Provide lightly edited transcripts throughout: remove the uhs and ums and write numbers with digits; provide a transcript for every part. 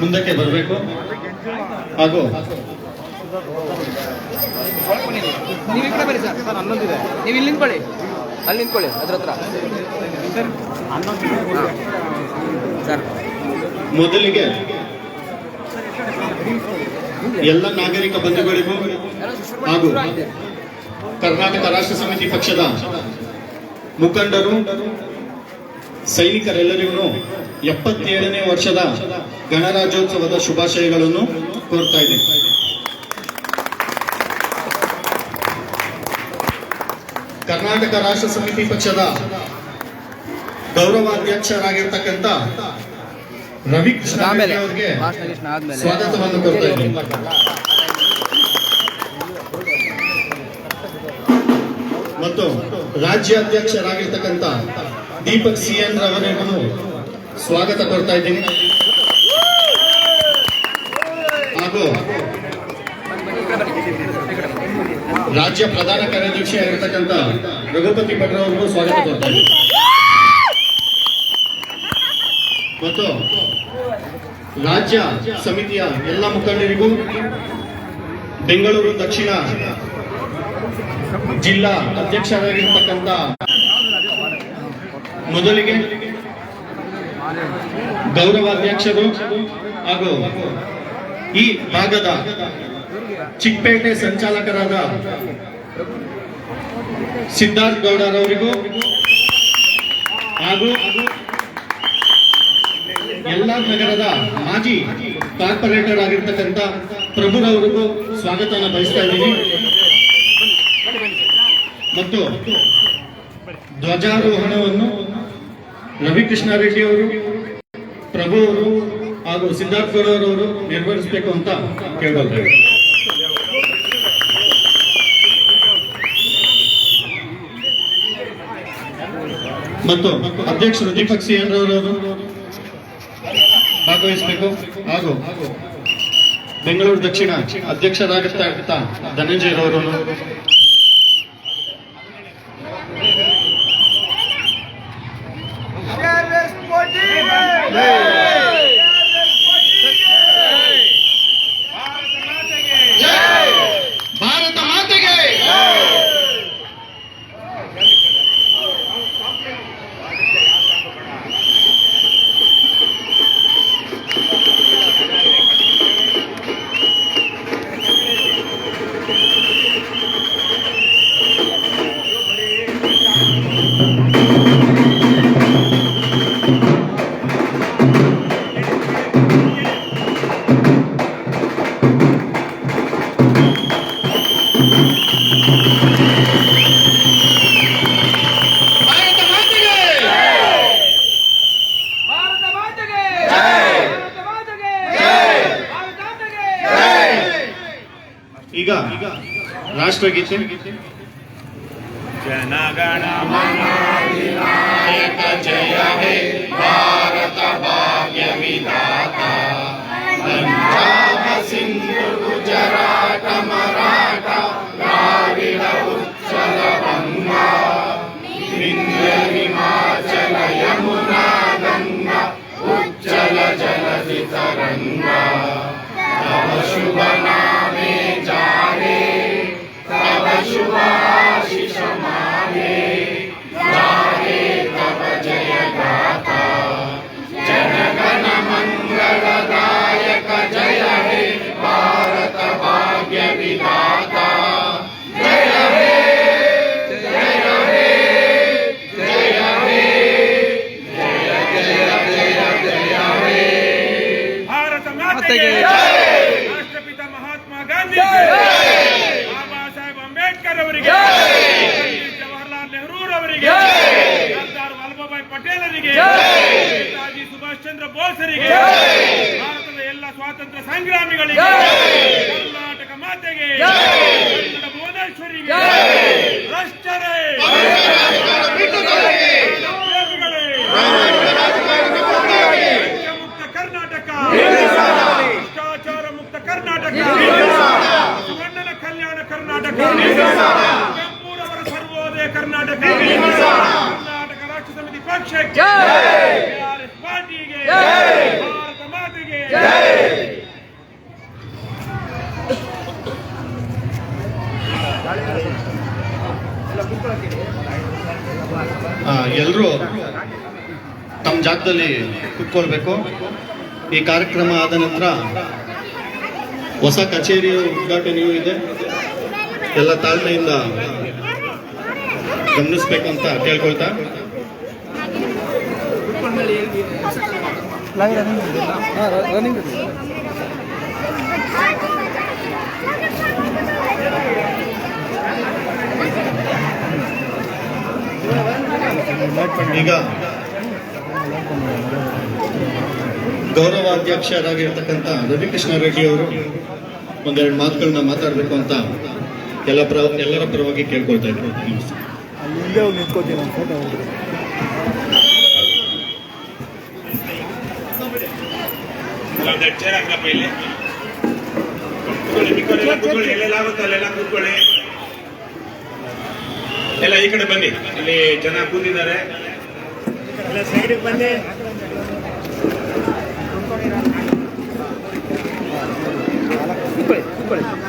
ಮುಂದಕ್ಕೆ ಬರಬೇಕು ಹಾಗೂ ನೀವು ಈ ಕಡೆ ಬನ್ನಿ ಸರ್. ಹನ್ನೊಂದಿದೆ, ನೀವು ಇಲ್ಲಿ ನಿಂತ್ಕೊಳ್ಳಿ, ಅಲ್ಲಿ ನಿಂತ್ಕೊಳ್ಳಿ ಅದ್ರ ಹತ್ರ ಸರ್. ಮೊದಲಿಗೆ ಎಲ್ಲ ನಾಗರಿಕ ಬಂಧುಗಳಿಗೂ ಹಾಗೂ ಕರ್ನಾಟಕ ರಾಷ್ಟ್ರ ಸಮಿತಿ ಪಕ್ಷದ ಮುಖಂಡರು ಸೈನಿಕರೆಲ್ಲರಿಗೂ 77ನೇ ವರ್ಷದ ಗಣರಾಜ್ಯೋತ್ಸವದ ಶುಭಾಶಯಗಳನ್ನು ಕೋರ್ತಾ ಇದ್ದೇನೆ. ಕರ್ನಾಟಕ ರಾಷ್ಟ್ರ ಸಮಿತಿ ಪಕ್ಷದ ಗೌರವಾಧ್ಯಕ್ಷರಾಗಿರ್ತಕ್ಕಂಥ ರವಿಕೃಷ್ಣ ಅವರಿಗೆ ಸ್ವಾಗತವನ್ನು ಕೋರ್ತಾ ಇದ್ದೇನೆ. ಮತ್ತು ರಾಜ್ಯಾಧ್ಯಕ್ಷರಾಗಿರ್ತಕ್ಕಂಥ ದೀಪಕ್ ಸಿಎನ್ ರವರಿಗೂ ಸ್ವಾಗತ ಕೊಡ್ತಾ ಇದ್ದೀನಿ. ಹಾಗೂ ರಾಜ್ಯ ಪ್ರಧಾನ ಕಾರ್ಯದರ್ಶಿ ಆಗಿರ್ತಕ್ಕಂಥ ರಘುಪತಿ ಭಟ್ರ ಅವರಿಗೂ ಸ್ವಾಗತ ಕೊಡ್ತಾ ಇದ್ದೀನಿ. ಮತ್ತು ರಾಜ್ಯ ಸಮಿತಿಯ ಎಲ್ಲ ಮುಖಂಡರಿಗೂ ಬೆಂಗಳೂರು ದಕ್ಷಿಣ ಜಿಲ್ಲಾ ಅಧ್ಯಕ್ಷರಾಗಿರ್ತಕ್ಕಂಥ ಮೊದಲಿಗೆ ಗೌರವಾಧ್ಯಕ್ಷರು ಹಾಗೂ ಈ ಭಾಗದ ಚಿಕ್ಕಪೇಟೆ ಸಂಚಾಲಕರಾದ ಸಿದ್ಧಾರ್ಥ ಗೌಡರವರಿಗೂ ಹಾಗೂ ಎಲ್ಲ ನಗರದ ಮಾಜಿ ಕಾರ್ಪೊರೇಟರ್ ಆಗಿರ್ತಕ್ಕಂಥ ಪ್ರಭುರವರಿಗೂ ಸ್ವಾಗತವನ್ನು ಬಯಸ್ತಾ ಇದ್ದೀನಿ. ಮತ್ತು ಧ್ವಜಾರೋಹಣವನ್ನು ರವಿಕೃಷ್ಣ ರೆಡ್ಡಿ ಅವರು, ಪ್ರಭು ಅವರು ಹಾಗೂ ಸಿದ್ಧಾರ್ಥ ಗೌಡರವರು ನಿರ್ವಹಿಸಬೇಕು ಅಂತ ಕೇಳಿದ್ದಾರೆ. ಮತ್ತು ಅಧ್ಯಕ್ಷರು ದೀಪಕ್ ಸಿಎನ್ ರವರು ಭಾಗವಹಿಸಬೇಕು. ಹಾಗೂ ಬೆಂಗಳೂರು ದಕ್ಷಿಣ ಅಧ್ಯಕ್ಷರಾಗಿರ್ತಕ್ಕಂಥ ಧನಂಜಯ ರವರು ಭಾರತ ಮಾತೆಗೆ ಈಗ ರಾಷ್ಟ್ರಗೀತೆ. ಜನಗಣ ಮನ ವಿನಾಯಕ ಜಯ ಹೇ ಭಾರತ ಭಾಗ್ಯ ವಿಧಾತ, ಪಂಜಾಬ ಸಿಂಧು ಗುಜರಾಟ ಮರಾಠ ದ್ರಾವಿಡ ಉಚ್ಚಲ ಬಂಗಾ, ವಿಂಧ್ಯ ಹಿಮಾಚಲ ಯಮುನಾ ಗಂಗಾ ಉಚ್ಚಲ ಜಲಧಿ ತರಂಗಾ, ತವ ಶುಭ ನಾಮೆ ಜಾರೆ तव शुभ आशीष मागे, जागे तव जय गाथा, जनगण मंगलदायक जय हे भारत भाग्य विधाता, जय हे जय हे जय हे जय जय जय जय हे भारत माता की जय, राष्ट्रपिता महात्मा गांधी ಅವರಿಗೆ, ಜವಾಹರ್ಲಾಲ್ ನೆಹರು ಅವರಿಗೆ, ಸರ್ದಾರ್ ವಲ್ಲಭಭಾಯಿ ಪಟೇಲ್ ಅವರಿಗೆ, ನೇತಾಜಿ ಸುಭಾಷ್ ಚಂದ್ರ ಬೋಸ್ ಅವರಿಗೆ, ಭಾರತದ ಎಲ್ಲ ಸ್ವಾತಂತ್ರ್ಯ ಸಂಗ್ರಾಮಿಗಳಿಗೆ, ಕರ್ನಾಟಕ ಮಾತೆಗೆ, ಕನ್ನಡ ಭುವನೇಶ್ವರಿಗೆ, ರಾಷ್ಟ್ರರೇ ಮುಕ್ತ ಕರ್ನಾಟಕ, ಭ್ರಷ್ಟಾಚಾರ ಮುಕ್ತ ಕರ್ನಾಟಕ, ಸುವರ್ಣನ ಕಲ್ಯಾಣ ಕರ್ನಾಟಕ, ಕೆಂಪೂರವರ ಸರ್ವೋದಯ ಕರ್ನಾಟಕ, ಕರ್ನಾಟಕ ರಾಷ್ಟ್ರ ಸಮಿತಿ ಪಕ್ಷಕ್ಕೆ, ಪಾರ್ಟಿಗೆ, ಭಾರತ ಮಾತೆ ಎಲ್ಲರೂ ತಮ್ಮ ಜಾಗದಲ್ಲಿ ಕುತ್ಕೊಳ್ಬೇಕು. ಈ ಕಾರ್ಯಕ್ರಮ ಆದ ನಂತರ ಹೊಸ ಕಚೇರಿಯ ಉದ್ಘಾಟನೆಯೂ ಇದೆ. ಎಲ್ಲ ತಾಳ್ಮೆಯಿಂದ ಗಮನಿಸ್ಬೇಕಂತ ಕೇಳ್ಕೊಳ್ತಾ ಈಗ ಗೌರವಾಧ್ಯಕ್ಷರಾಗಿರ್ತಕ್ಕಂಥ ರವಿಕೃಷ್ಣ ರೆಡ್ಡಿ ಅವರು ಒಂದೆರಡು ಮಾತುಗಳನ್ನ ಮಾತಾಡಬೇಕು ಅಂತ ಎಲ್ಲರ ಪರವಾಗಿ ಕೇಳ್ಕೊಳ್ತಾ ಇದ್ರು. ಎಲ್ಲೆಲ್ಲಾಗುತ್ತಲ್ಲೆಲ್ಲ ಕೂತ್ಕೊಳ್ಳಿ. ಎಲ್ಲ ಈ ಕಡೆ ಬನ್ನಿ, ಇಲ್ಲಿ ಜನ ಕೂತಿದ್ದಾರೆ. ಎಲ್ಲ ಸೈಡಿಗೆ ಬನ್ನಿ.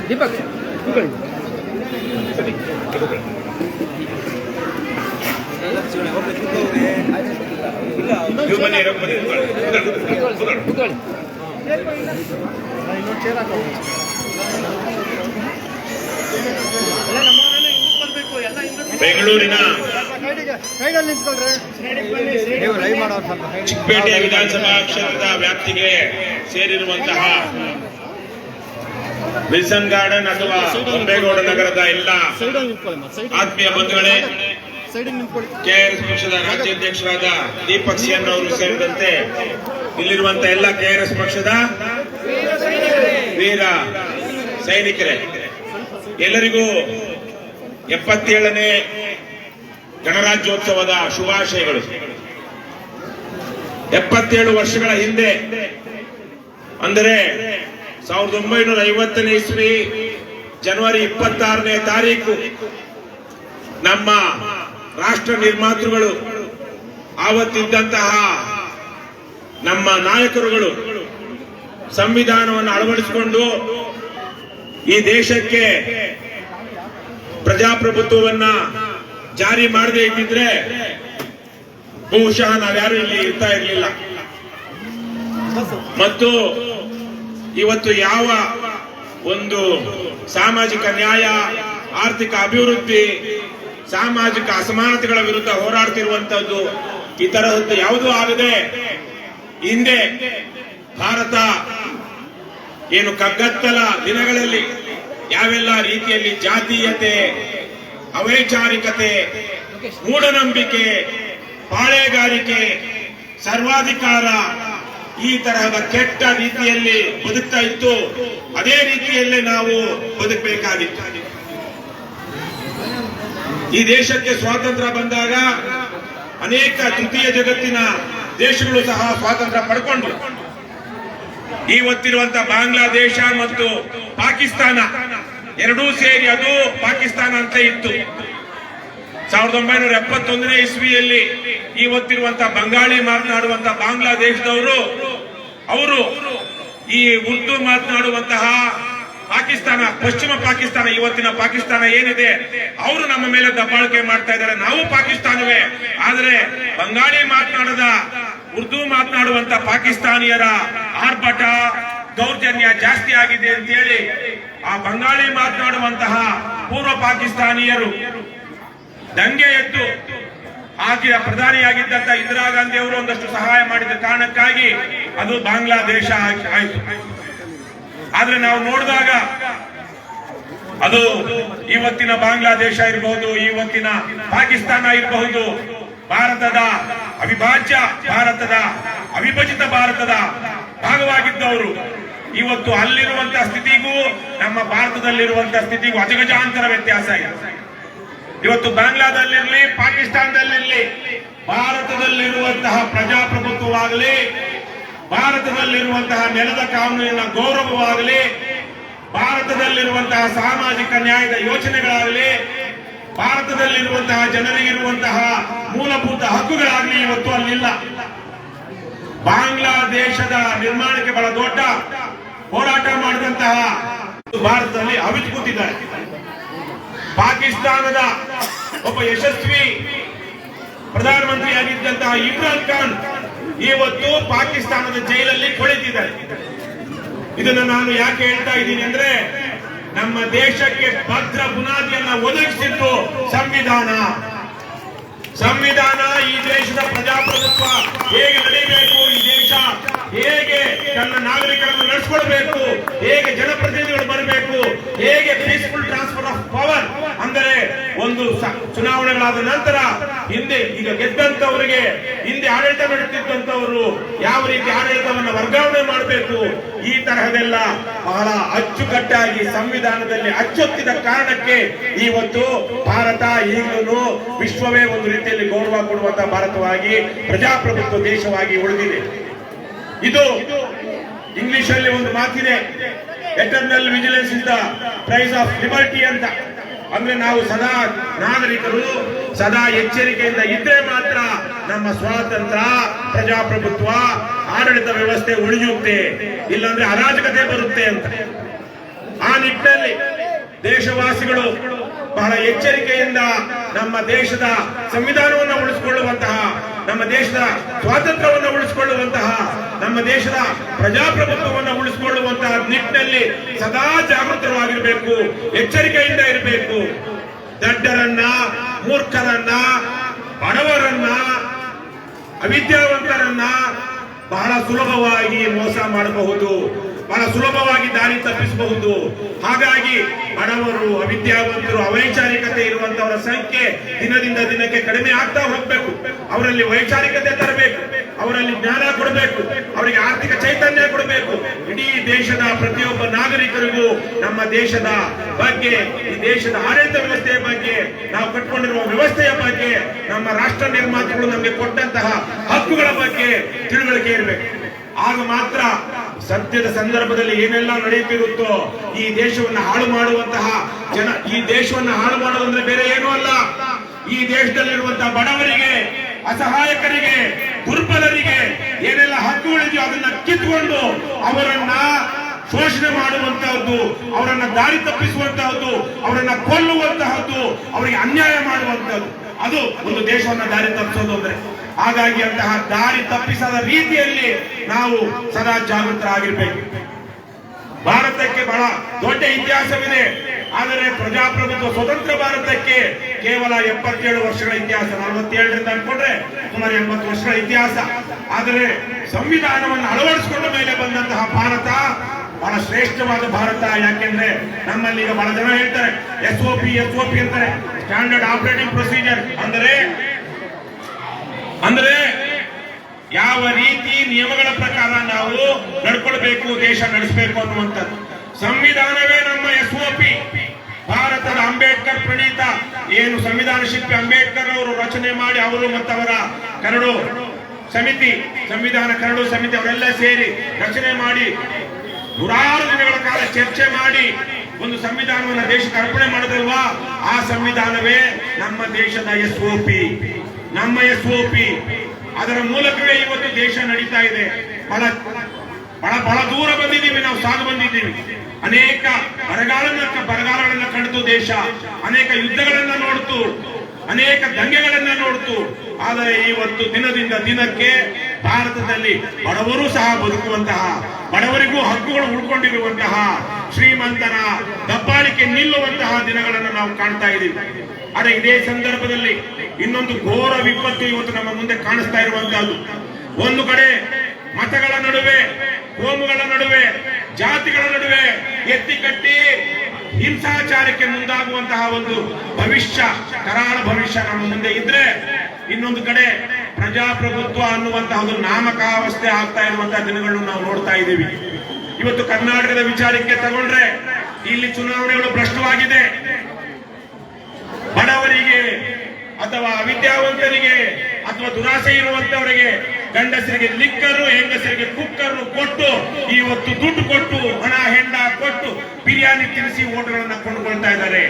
ದೀಪಕ್ ನೀವು ಬನ್ನಿ, ಕೂತ್ಕೊಳ್ಳಿ. ಬೆಂಗಳೂರಿನ ಚಿಕ್ಕಪೇಟೆ ವಿಧಾನಸಭಾ ಕ್ಷೇತ್ರದ ವ್ಯಾಪ್ತಿಗೆ ಸೇರಿರುವಂತಹ ವಿಲ್ಸನ್ ಗಾರ್ಡನ್ ಅಥವಾ ಬೊಂಬೇಗೌಡ ನಗರದ ಎಲ್ಲ ಆತ್ಮೀಯ ಬಂಧುಗಳೇ, ಕೆಆರ್ಎಸ್ ಪಕ್ಷದ ರಾಜ್ಯಾಧ್ಯಕ್ಷರಾದ ದೀಪಕ್ ಸಿಎನ್ ಅವರು ಸೇರಿದಂತೆ ಇಲ್ಲಿರುವಂತಹ ಎಲ್ಲ ಕೆಆರ್ಎಸ್ ಪಕ್ಷದ ವೀರ ಸೈನಿಕರೇ, ಎಲ್ಲರಿಗೂ 77ನೇ ಗಣರಾಜ್ಯೋತ್ಸವದ ಶುಭಾಶಯಗಳು. 77 ವರ್ಷಗಳ ಹಿಂದೆ ಅಂದರೆ 1950ನೇ ಇಸ್ವಿ ಜನವರಿ 26ನೇ ತಾರೀಕು ನಮ್ಮ ರಾಷ್ಟ್ರ ನಿರ್ಮಾತೃಗಳು, ಆವತ್ತಿದ್ದಂತಹ ನಮ್ಮ ನಾಯಕರುಗಳು ಸಂವಿಧಾನವನ್ನು ಅಳವಡಿಸಿಕೊಂಡು ಈ ದೇಶಕ್ಕೆ ಪ್ರಜಾಪ್ರಭುತ್ವವನ್ನ ಜಾರಿ ಮಾಡದೇ ಇದ್ದಿದ್ರೆ ಬಹುಶಃ ನಾವ್ಯಾರು ಇಲ್ಲಿ ಇರ್ತಾ ಇರಲಿಲ್ಲ. ಮತ್ತು ಇವತ್ತು ಯಾವ ಒಂದು ಸಾಮಾಜಿಕ ನ್ಯಾಯ, ಆರ್ಥಿಕ ಅಭಿವೃದ್ಧಿ, ಸಾಮಾಜಿಕ ಅಸಮಾನತೆಗಳ ವಿರುದ್ಧ ಹೋರಾಡ್ತಿರುವಂತದ್ದು ಈ ತರಹದ್ದು ಯಾವುದೂ ಆಗದೆ ಹಿಂದೆ ಭಾರತ ಏನು ಕಗ್ಗತ್ತಲ ದಿನಗಳಲ್ಲಿ ಯಾವೆಲ್ಲ ರೀತಿಯಲ್ಲಿ ಜಾತೀಯತೆ, ಅವೈಚಾರಿಕತೆ, ಮೂಢನಂಬಿಕೆ, ಪಾಳೆಗಾರಿಕೆ, ಸರ್ವಾಧಿಕಾರ ಈ ತರಹದ ಕೆಟ್ಟ ರೀತಿಯಲ್ಲಿ ಬದುಕ್ತಾ ಇತ್ತು, ಅದೇ ರೀತಿಯಲ್ಲೇ ನಾವು ಬದುಕಬೇಕಾಗಿತ್ತು. ಈ ದೇಶಕ್ಕೆ ಸ್ವಾತಂತ್ರ್ಯ ಬಂದಾಗ ಅನೇಕ ತೃತೀಯ ಜಗತ್ತಿನ ದೇಶಗಳು ಸಹ ಸ್ವಾತಂತ್ರ್ಯ ಪಡ್ಕೊಂಡ್ರು. ಇವತ್ತಿರುವಂತಹ ಬಾಂಗ್ಲಾದೇಶ ಮತ್ತು ಪಾಕಿಸ್ತಾನ ಎರಡೂ ಸೇರಿ ಅದು ಪಾಕಿಸ್ತಾನ ಅಂತ ಇತ್ತು. 1971ನೇ ಇಸ್ವಿಯಲ್ಲಿ ಇವತ್ತಿರುವಂತಹ ಬಂಗಾಳಿ ಮಾತನಾಡುವಂತಹ ಬಾಂಗ್ಲಾದೇಶದವರು ಅವರು ಈ ಉರ್ದು ಮಾತನಾಡುವಂತಹ ಪಾಕಿಸ್ತಾನ, ಪಶ್ಚಿಮ ಪಾಕಿಸ್ತಾನ, ಇವತ್ತಿನ ಪಾಕಿಸ್ತಾನ ಏನಿದೆ ಅವರು ನಮ್ಮ ಮೇಲೆ ದಬ್ಬಾಳಿಕೆ ಮಾಡ್ತಾ ಇದ್ದಾರೆ. ನಾವು ಪಾಕಿಸ್ತಾನವೇ, ಆದರೆ ಬಂಗಾಳಿ ಮಾತನಾಡದ ಉರ್ದು ಮಾತನಾಡುವಂತ ಪಾಕಿಸ್ತಾನಿಯರ ಆರ್ಭಟ, ದೌರ್ಜನ್ಯ ಜಾಸ್ತಿ ಆಗಿದೆ ಅಂತ ಹೇಳಿ ಆ ಬಂಗಾಳಿ ಮಾತನಾಡುವಂತಹ ಪೂರ್ವ ಪಾಕಿಸ್ತಾನಿಯರು ದಂಗೆ ಎದ್ದು ಆಗಿನ ಪ್ರಧಾನಿಯಾಗಿದ್ದಂತ ಇಂದಿರಾ ಗಾಂಧಿ ಅವರು ಒಂದಷ್ಟು ಸಹಾಯ ಮಾಡಿದ ಕಾರಣಕ್ಕಾಗಿ ಅದು ಬಾಂಗ್ಲಾದೇಶ ಆಯಿತು. ಆದ್ರೆ ನಾವು ನೋಡಿದಾಗ ಅದು ಇವತ್ತಿನ ಬಾಂಗ್ಲಾದೇಶ ಇರಬಹುದು, ಇವತ್ತಿನ ಪಾಕಿಸ್ತಾನ ಇರಬಹುದು, ಭಾರತದ ಅವಿಭಾಜ್ಯ ಭಾರತದ ಅವಿಭಜಿತ ಭಾರತದ ಭಾಗವಾಗಿದ್ದವರು ಇವತ್ತು ಅಲ್ಲಿರುವಂತಹ ಸ್ಥಿತಿಗೂ ನಮ್ಮ ಭಾರತದಲ್ಲಿರುವಂತಹ ಸ್ಥಿತಿಗೂ ಅಜಗಜಾಂತರ ವ್ಯತ್ಯಾಸ ಇದೆ. ಇವತ್ತು ಬಾಂಗ್ಲಾದಲ್ಲಿರಲಿ, ಪಾಕಿಸ್ತಾನದಲ್ಲಿರಲಿ, ಭಾರತದಲ್ಲಿರುವಂತಹ ಪ್ರಜಾಪ್ರಭುತ್ವವಾಗಲಿ, ಭಾರತದಲ್ಲಿರುವಂತಹ ನೆಲದ ಕಾನೂನಿನ ಗೌರವವಾಗಲಿ, ಭಾರತದಲ್ಲಿರುವಂತಹ ಸಾಮಾಜಿಕ ನ್ಯಾಯದ ಯೋಚನೆಗಳಾಗಲಿ, ಭಾರತದಲ್ಲಿರುವಂತಹ ಜನರಿಗಿರುವಂತಹ ಮೂಲಭೂತ ಹಕ್ಕುಗಳಾಗಲಿ ಇವತ್ತು ಅಲ್ಲಿಲ್ಲ. ಬಾಂಗ್ಲಾದೇಶದ ನಿರ್ಮಾಣಕ್ಕೆ ಬಹಳ ದೊಡ್ಡ ಹೋರಾಟ ಮಾಡಿದಂತಹ ಭಾರತದಲ್ಲಿ ಅವಿತು ಕೂತಿದ್ದಾರೆ. ಪಾಕಿಸ್ತಾನದ ಒಬ್ಬ ಯಶಸ್ವಿ ಪ್ರಧಾನಮಂತ್ರಿಯಾಗಿದ್ದಂತಹ ಇಮ್ರಾನ್ ಖಾನ್ ಇವತ್ತು ಪಾಕಿಸ್ತಾನದ ಜೈಲಲ್ಲಿ ಕೊಳೆತಿದ್ದಾರೆ. ಇದನ್ನ ನಾನು ಯಾಕೆ ಹೇಳ್ತಾ ಇದ್ದೀನಿ ಅಂದ್ರೆ, ನಮ್ಮ ದೇಶಕ್ಕೆ ಭದ್ರ ಬುನಾದಿಯನ್ನ ಒದಗಿಸಿದ್ದು ಸಂವಿಧಾನ. ಈ ದೇಶದ ಪ್ರಜಾಪ್ರಭುತ್ವ ಹೇಗೆ ನಡೀಬೇಕು, ಈ ದೇಶ ಹೇಗೆ ತನ್ನ ನಾಗರಿಕರನ್ನು ನಡೆಸಿಕೊಳ್ಬೇಕು, ಹೇಗೆ ಜನಪ್ರತಿನಿಧಿಗಳು ಬರಬೇಕು, ಹೇಗೆ ಪೀಸ್ಫುಲ್ ಟ್ರಾನ್ಸ್ಫರ್ ಆಫ್ ಪವರ್ ಅಂದರೆ ಒಂದು ಚುನಾವಣೆಗಳಾದ ನಂತರ ಹಿಂದೆ ಈಗ ಗೆದ್ದಂತವರಿಗೆ ಹಿಂದೆ ಆಡಳಿತ ನಡೆಸುತ್ತಿದ್ದಂತವರು ಯಾವ ರೀತಿ ಆಡಳಿತವನ್ನು ವರ್ಗಾವಣೆ ಮಾಡಬೇಕು, ಈ ತರಹದೆಲ್ಲ ಬಹಳ ಅಚ್ಚುಕಟ್ಟಾಗಿ ಸಂವಿಧಾನದಲ್ಲಿ ಅಚ್ಚೊತ್ತಿದ ಕಾರಣಕ್ಕೆ ಇವತ್ತು ಭಾರತ ಈಗಲೂ ವಿಶ್ವವೇ ಒಂದು ರೀತಿಯಲ್ಲಿ ಗೌರವ ಕೊಡುವಂತಹ ಭಾರತವಾಗಿ ಪ್ರಜಾಪ್ರಭುತ್ವ ದೇಶವಾಗಿ ಉಳಿದಿದೆ. ಇದು ಇಂಗ್ಲಿಷ್ ಅಲ್ಲಿ ಒಂದು ಮಾತಿದೆ, eternal vigilance is the price of liberty ಅಂತ. ಅಂದ್ರೆ ನಾವು ಸದಾ ನಾಗರಿಕರು ಸದಾ ಎಚ್ಚರಿಕೆಯಿಂದ ಇದ್ರೆ ಮಾತ್ರ ನಮ್ಮ ಸ್ವಾತಂತ್ರ್ಯ, ಪ್ರಜಾಪ್ರಭುತ್ವ, ಆಡಳಿತ ವ್ಯವಸ್ಥೆ ಉಳಿಯುತ್ತೆ, ಇಲ್ಲಾಂದ್ರೆ ಅರಾಜಕತೆ ಬರುತ್ತೆ ಅಂತ. ಆ ನಿಟ್ಟಿನಲ್ಲಿ ದೇಶವಾಸಿಗಳು ಬಹಳ ಎಚ್ಚರಿಕೆಯಿಂದ ನಮ್ಮ ದೇಶದ ಸಂವಿಧಾನವನ್ನು ಉಳಿಸಿಕೊಳ್ಳುವಂತಹ, ನಮ್ಮ ದೇಶದ ಸ್ವಾತಂತ್ರ್ಯವನ್ನು ಉಳಿಸಿಕೊಳ್ಳುವಂತಹ, ನಮ್ಮ ದೇಶದ ಪ್ರಜಾಪ್ರಭುತ್ವವನ್ನು ಉಳಿಸಿಕೊಳ್ಳುವಂತಹ ನಿಟ್ಟಿನಲ್ಲಿ ಸದಾ ಜಾಗೃತವಾಗಿರಬೇಕು, ಎಚ್ಚರಿಕೆಯಿಂದ ಇರಬೇಕು. ದಡ್ಡರನ್ನ, ಮೂರ್ಖರನ್ನ, ಬಡವರನ್ನ, ಅವಿದ್ಯಾವಂತರನ್ನ ಬಹಳ ಸುಲಭವಾಗಿ ಮೋಸ ಮಾಡಬಹುದು, ಬಹಳ ಸುಲಭವಾಗಿ ದಾರಿ ತಪ್ಪಿಸಬಹುದು. ಹಾಗಾಗಿ ಬಡವರು, ಅವಿದ್ಯಾವಂತರು, ಅವೈಚಾರಿಕತೆ ಇರುವಂತವರ ಸಂಖ್ಯೆ ದಿನದಿಂದ ದಿನಕ್ಕೆ ಕಡಿಮೆ ಆಗ್ತಾ ಹೋಗ್ಬೇಕು. ಅವರಲ್ಲಿ ವೈಚಾರಿಕತೆ ತರಬೇಕು, ಅವರಲ್ಲಿ ಜ್ಞಾನ ಕೊಡಬೇಕು, ಅವರಿಗೆ ಆರ್ಥಿಕ ಚೈತನ್ಯ ಕೊಡಬೇಕು. ಇಡೀ ದೇಶದ ಪ್ರತಿಯೊಬ್ಬ ನಾಗರಿಕರಿಗೂ ನಮ್ಮ ದೇಶದ ಬಗ್ಗೆ, ಈ ದೇಶದ ಆಡಳಿತ ವ್ಯವಸ್ಥೆಯ ಬಗ್ಗೆ, ನಾವು ಕಟ್ಕೊಂಡಿರುವ ವ್ಯವಸ್ಥೆಯ ಬಗ್ಗೆ, ನಮ್ಮ ರಾಷ್ಟ್ರ ನಿರ್ಮಾತೃಗಳು ನಮಗೆ ಕೊಟ್ಟಂತಹ ಹಕ್ಕುಗಳ ಬಗ್ಗೆ ತಿಳುವಳಿಕೆ ಇರಬೇಕು. ಆಗ ಮಾತ್ರ ಸತ್ಯದ ಸಂದರ್ಭದಲ್ಲಿ ಏನೆಲ್ಲ ನಡೆಯುತ್ತಿರುತ್ತೋ ಈ ದೇಶವನ್ನು ಹಾಳು ಮಾಡುವಂತಹ ಜನ, ಈ ದೇಶವನ್ನು ಹಾಳು ಮಾಡೋದಂದ್ರೆ ಬೇರೆ ಏನೂ ಅಲ್ಲ, ಈ ದೇಶದಲ್ಲಿರುವಂತಹ ಬಡವರಿಗೆ, ಅಸಹಾಯಕರಿಗೆ, ದುರ್ಬಲರಿಗೆ ಏನೆಲ್ಲ ಹಕ್ಕುಗಳಿದೆಯೋ ಅದನ್ನ ಕಿತ್ಕೊಂಡು ಅವರನ್ನ ಶೋಷಣೆ ಮಾಡುವಂತಹದ್ದು, ಅವರನ್ನ ದಾರಿ ತಪ್ಪಿಸುವಂತಹದ್ದು, ಅವರನ್ನ ಕೊಲ್ಲುವಂತಹದ್ದು, ಅವರಿಗೆ ಅನ್ಯಾಯ ಮಾಡುವಂತಹದ್ದು, ಅದು ಒಂದು ದೇಶವನ್ನ ದಾರಿ ತಪ್ಪಿಸೋದು ಅಂದ್ರೆ. ಹಾಗಾಗಿ ಅಂತಹ ದಾರಿ ತಪ್ಪಿಸದ ರೀತಿಯಲ್ಲಿ ನಾವು ಸದಾ ಜಾಗೃತರಾಗಿರ್ಬೇಕು. ಭಾರತಕ್ಕೆ ಬಹಳ ದೊಡ್ಡ ಇತಿಹಾಸವಿದೆ, ಆದರೆ ಪ್ರಜಾಪ್ರಭುತ್ವ ಸ್ವತಂತ್ರ ಭಾರತಕ್ಕೆ ಕೇವಲ 77 ವರ್ಷಗಳ ಇತಿಹಾಸ, 47ರಿಂದ ಅನ್ಕೊಂಡ್ರೆ ಸುಮಾರು 80 ವರ್ಷಗಳ ಇತಿಹಾಸ. ಆದರೆ ಸಂವಿಧಾನವನ್ನು ಅಳವಡಿಸಿಕೊಂಡ ಮೇಲೆ ಬಂದಂತಹ ಭಾರತ ಬಹಳ ಶ್ರೇಷ್ಠವಾದ ಭಾರತ. ಯಾಕೆಂದ್ರೆ ನಮ್ಮಲ್ಲಿ ಈಗ ಬಹಳ ಜನ ಹೇಳ್ತಾರೆ SOP ಅಂತಾರೆ, ಸ್ಟ್ಯಾಂಡರ್ಡ್ ಆಪರೇಟಿಂಗ್ ಪ್ರೊಸೀಜರ್. ಅಂದ್ರೆ ಯಾವ ರೀತಿ ನಿಯಮಗಳ ಪ್ರಕಾರ ನಾವು ನಡ್ಕೊಳ್ಬೇಕು, ದೇಶ ನಡೆಸಬೇಕು ಅನ್ನುವಂಥದ್ದು. ಸಂವಿಧಾನವೇ ನಮ್ಮ SOP. ಭಾರತದ ಅಂಬೇಡ್ಕರ್ ಪ್ರಣೀತ ಏನು ಸಂವಿಧಾನ ಶಿಲ್ಪಿ ಅಂಬೇಡ್ಕರ್ ಅವರು ರಚನೆ ಮಾಡಿ, ಅವರು ಮತ್ತವರ ಕರಡು ಸಮಿತಿ, ಸಂವಿಧಾನ ಕರಡು ಸಮಿತಿ ಅವರೆಲ್ಲ ಸೇರಿ ರಚನೆ ಮಾಡಿ ನೂರಾರು ದಿನಗಳ ಕಾಲ ಚರ್ಚೆ ಮಾಡಿ ಒಂದು ಸಂವಿಧಾನವನ್ನು ದೇಶಕ್ಕೆ ಅರ್ಪಣೆ ಮಾಡಿದ್ರಲ್ವಾ, ಆ ಸಂವಿಧಾನವೇ ನಮ್ಮ ದೇಶದ SOP. ನಮ್ಮ SOP ಅದರ ಮೂಲಕವೇ ಇವತ್ತು ದೇಶ ನಡೀತಾ ಇದೆ. ಬಹಳ ದೂರ ಬಂದಿದ್ದೀವಿ, ನಾವು ಸಾಗು ಬಂದಿದ್ದೀವಿ. ಅನೇಕ ಬರಗಾಲಗಳನ್ನ ಕಂಡಿತು ದೇಶ, ಅನೇಕ ಯುದ್ಧಗಳನ್ನ ನೋಡ್ತು, ಅನೇಕ ದಂಗೆಗಳನ್ನ ನೋಡ್ತು. ಆದರೆ ಇವತ್ತು ದಿನದಿಂದ ದಿನಕ್ಕೆ ಭಾರತದಲ್ಲಿ ಬಡವರು ಸಹ ಬದುಕುವಂತಹ, ಬಡವರಿಗೂ ಹಕ್ಕುಗಳು ಉಳ್ಕೊಂಡಿರುವಂತಹ, ಶ್ರೀಮಂತರ ದಬ್ಬಾಳಿಕೆ ನಿಲ್ಲುವಂತಹ ದಿನಗಳನ್ನು ನಾವು ಕಾಣ್ತಾ ಇದ್ದೀವಿ. ಆದರೆ ಇದೇ ಸಂದರ್ಭದಲ್ಲಿ ಇನ್ನೊಂದು ಘೋರ ವಿಪತ್ತು ಇವತ್ತು ನಮ್ಮ ಮುಂದೆ ಕಾಣಿಸ್ತಾ ಇರುವಂತಹದ್ದು. ಒಂದು ಕಡೆ ಮತಗಳ ನಡುವೆ, ಕೋಮುಗಳ ನಡುವೆ, ಜಾತಿಗಳ ನಡುವೆ ಎತ್ತಿಕಟ್ಟಿ ಹಿಂಸಾಚಾರಕ್ಕೆ ಮುಂದಾಗುವಂತಹ ಒಂದು ಭವಿಷ್ಯ, ಕರಾಳ ಭವಿಷ್ಯ ನಮ್ಮ ಮುಂದೆ ಇದ್ರೆ, ಇನ್ನೊಂದು ಕಡೆ ಪ್ರಜಾಪ್ರಭುತ್ವ ಅನ್ನುವಂತಹ ಒಂದು ನಾಮಕಾವಸ್ಥೆ ಆಗ್ತಾ ಇರುವಂತಹ ದಿನಗಳನ್ನು ನಾವು ನೋಡ್ತಾ ಇದ್ದೀವಿ. ಇವತ್ತು ಕರ್ನಾಟಕದ ವಿಚಾರಕ್ಕೆ ತಗೊಂಡ್ರೆ ಇಲ್ಲಿ ಚುನಾವಣೆಗಳು ಭ್ರಷ್ಟವಾಗಿದೆ. ಬಡವರಿಗೆ ಅಥವಾ ವಿದ್ಯಾವಂತರಿಗೆ ಅಥವಾ ದುರಾಸೆ ಇರುವಂತವರಿಗೆ, ಗಂಡಸರಿಗೆ ಲಿಕ್ಕರು, ಹೆಂಗಸರಿಗೆ ಕುಕ್ಕರು ಕೊಟ್ಟು, ಇವತ್ತು ದುಡ್ಡು ಕೊಟ್ಟು, ಹಣ ಹೆಂಡ ಕೊಟ್ಟು ಬಿರಿಯಾನಿ ತಿನ್ನಿಸಿ ಓಟುಗಳನ್ನ ಕೊಂಡ್ಕೊಳ್ತಾ ಇದ್ದಾರೆ.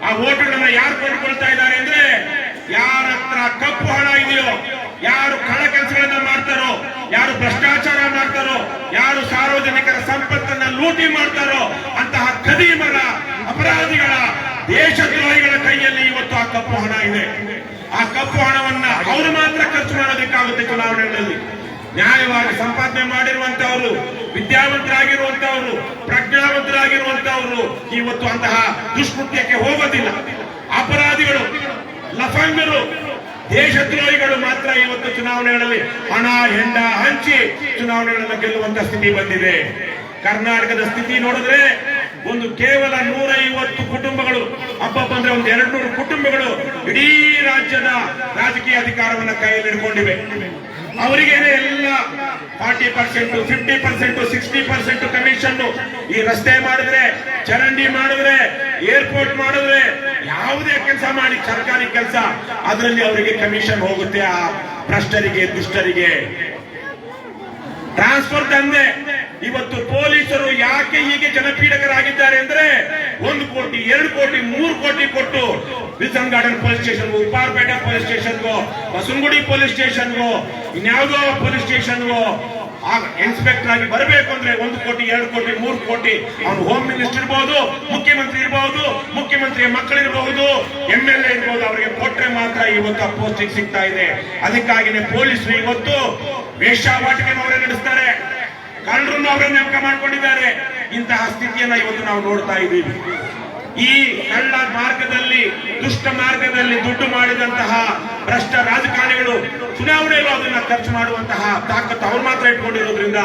ಆ ಓಟುಗಳನ್ನ ಯಾರು ಕೊಂಡ್ಕೊಳ್ತಾ ಇದ್ದಾರೆ ಅಂದ್ರೆ, ಯಾರ ಹತ್ರ ಕಪ್ಪು ಹಣ ಇದೆಯೋ, ಯಾರು ಕಳ ಕೆಲಸಗಳನ್ನ ಮಾಡ್ತಾರೋ, ಯಾರು ಭ್ರಷ್ಟಾಚಾರ ಮಾಡ್ತಾರೋ, ಯಾರು ಸಾರ್ವಜನಿಕರ ಸಂಪತ್ತನ್ನ ಲೂಟಿ ಮಾಡ್ತಾರೋ ಅಂತಹ ಖದೀಮರ, ಅಪರಾಧಿಗಳ, ದೇಶದ್ರೋಹಿಗಳ ಕೈಯಲ್ಲಿ ಇವತ್ತು ಆ ಕಪ್ಪು ಹಣ ಇದೆ. ಆ ಕಪ್ಪು ಹಣವನ್ನ ಅವರು ಮಾತ್ರ ಖರ್ಚು ಮಾಡೋದಕ್ಕಾಗುತ್ತೆ. ಚುನಾವಣೆಗಳಲ್ಲಿ ನ್ಯಾಯವಾಗಿ ಸಂಪಾದನೆ ಮಾಡಿರುವಂತವರು, ವಿದ್ಯಾವಂತರಾಗಿರುವಂತವರು, ಪ್ರಜ್ಞಾವಂತರಾಗಿರುವಂತವರು ಇವತ್ತು ಅಂತಹ ದುಷ್ಕೃತ್ಯಕ್ಕೆ ಹೋಗೋದಿಲ್ಲ. ಅಪರಾಧಿಗಳು, ಲಫಂಗರು, ದೇಶದ್ರೋಹಿಗಳು ಮಾತ್ರ ಇವತ್ತು ಚುನಾವಣೆಗಳಲ್ಲಿ ಹಣ ಹೆಂಡ ಹಂಚಿ ಚುನಾವಣೆಗಳನ್ನು ಗೆಲ್ಲುವಂತ ಸ್ಥಿತಿ ಬಂದಿದೆ. ಕರ್ನಾಟಕದ ಸ್ಥಿತಿ ನೋಡಿದ್ರೆ ಒಂದು ಕೇವಲ 150 ಕುಟುಂಬಗಳು, ಹಬ್ಬ ಬಂದ್ರೆ ಒಂದು 200 ಕುಟುಂಬಗಳು ಇಡೀ ರಾಜ್ಯದ ರಾಜಕೀಯ ಅಧಿಕಾರವನ್ನ ಕೈಯಲ್ಲಿ ಹಿಡ್ಕೊಂಡಿವೆ. ಅವರಿಗೇನೆ ಎಲ್ಲ 40%, 50%, 60% ಕಮಿಷನ್. ಈ ರಸ್ತೆ ಮಾಡಿದ್ರೆ, ಚರಂಡಿ ಮಾಡಿದ್ರೆ, ಏರ್ಪೋರ್ಟ್ ಮಾಡಿದ್ರೆ, ಯಾವುದೇ ಕೆಲಸ ಮಾಡಿ ಸರ್ಕಾರಿ ಕೆಲಸ, ಅದರಲ್ಲಿ ಅವರಿಗೆ ಕಮಿಷನ್ ಹೋಗುತ್ತೆ. ಆ ಭ್ರಷ್ಟರಿಗೆ, ದುಷ್ಟರಿಗೆ ಟ್ರಾನ್ಸ್ಫರ್ ದಂಧೆ. ಇವತ್ತು ಪೊಲೀಸರು ಯಾಕೆ ಹೀಗೆ ಜನಪೀಡಕರಾಗಿದ್ದಾರೆ ಅಂದ್ರೆ 1 ಕೋಟಿ, 2 ಕೋಟಿ, 3 ಕೋಟಿ ಕೊಟ್ಟು ವಿಲ್ಸನ್ ಗಾರ್ಡನ್ ಪೊಲೀಸ್ ಸ್ಟೇಷನ್ಗೂ, ಉಪ್ಪಾರಪೇಟೆ ಪೊಲೀಸ್ ಸ್ಟೇಷನ್ಗೂ, ಬಸವನಗುಡಿ ಪೊಲೀಸ್ ಸ್ಟೇಷನ್ಗೂ, ಇನ್ಯಾವುದೋ ಪೊಲೀಸ್ ಸ್ಟೇಷನ್ಗೂ ಇನ್ಸ್ಪೆಕ್ಟರ್ ಆಗಿ ಬರಬೇಕು ಅಂದ್ರೆ 1 ಕೋಟಿ, 2 ಕೋಟಿ, 3 ಕೋಟಿ. ಅವನು ಹೋಮ್ ಮಿನಿಸ್ಟರ್ ಇರಬಹುದು, ಮುಖ್ಯಮಂತ್ರಿ ಇರಬಹುದು, ಮುಖ್ಯಮಂತ್ರಿಯ ಮಕ್ಕಳಿರಬಹುದು, MLA ಇರಬಹುದು. ಅವರಿಗೆ ಕೊಟ್ರೆ ಮಾತ್ರ ಇವತ್ತು ಪೋಸ್ಟಿಂಗ್ ಸಿಗ್ತಾ ಇದೆ. ಅದಕ್ಕಾಗಿನೇ ಪೊಲೀಸರು ಇವತ್ತು ವೇಶ್ಯಾವಾಟಿಕೆಯನ್ನು ಅವರೇ ನಡೆಸ್ತಾರೆ, ಕಳ್ಳರನ್ನು ಅವರೇ ನೇಮಕ ಮಾಡಿಕೊಂಡಿದ್ದಾರೆ. ಇಂತಹ ಸ್ಥಿತಿಯನ್ನ ಇವತ್ತು ನಾವು ನೋಡ್ತಾ ಇದ್ದೀವಿ. ಈ ಕಳ್ಳ ಮಾರ್ಗದಲ್ಲಿ, ದುಷ್ಟ ಮಾರ್ಗದಲ್ಲಿ ದುಡ್ಡು ಮಾಡಿದಂತಹ ಭ್ರಷ್ಟ ರಾಜಕಾರಣಿಗಳು ಚುನಾವಣೆಯಲ್ಲೂ ಅದನ್ನ ಖರ್ಚು ಮಾಡುವಂತಹ ತಾಕತ್ತು ಅವ್ರು ಮಾತ್ರ ಇಟ್ಕೊಂಡಿರೋದ್ರಿಂದ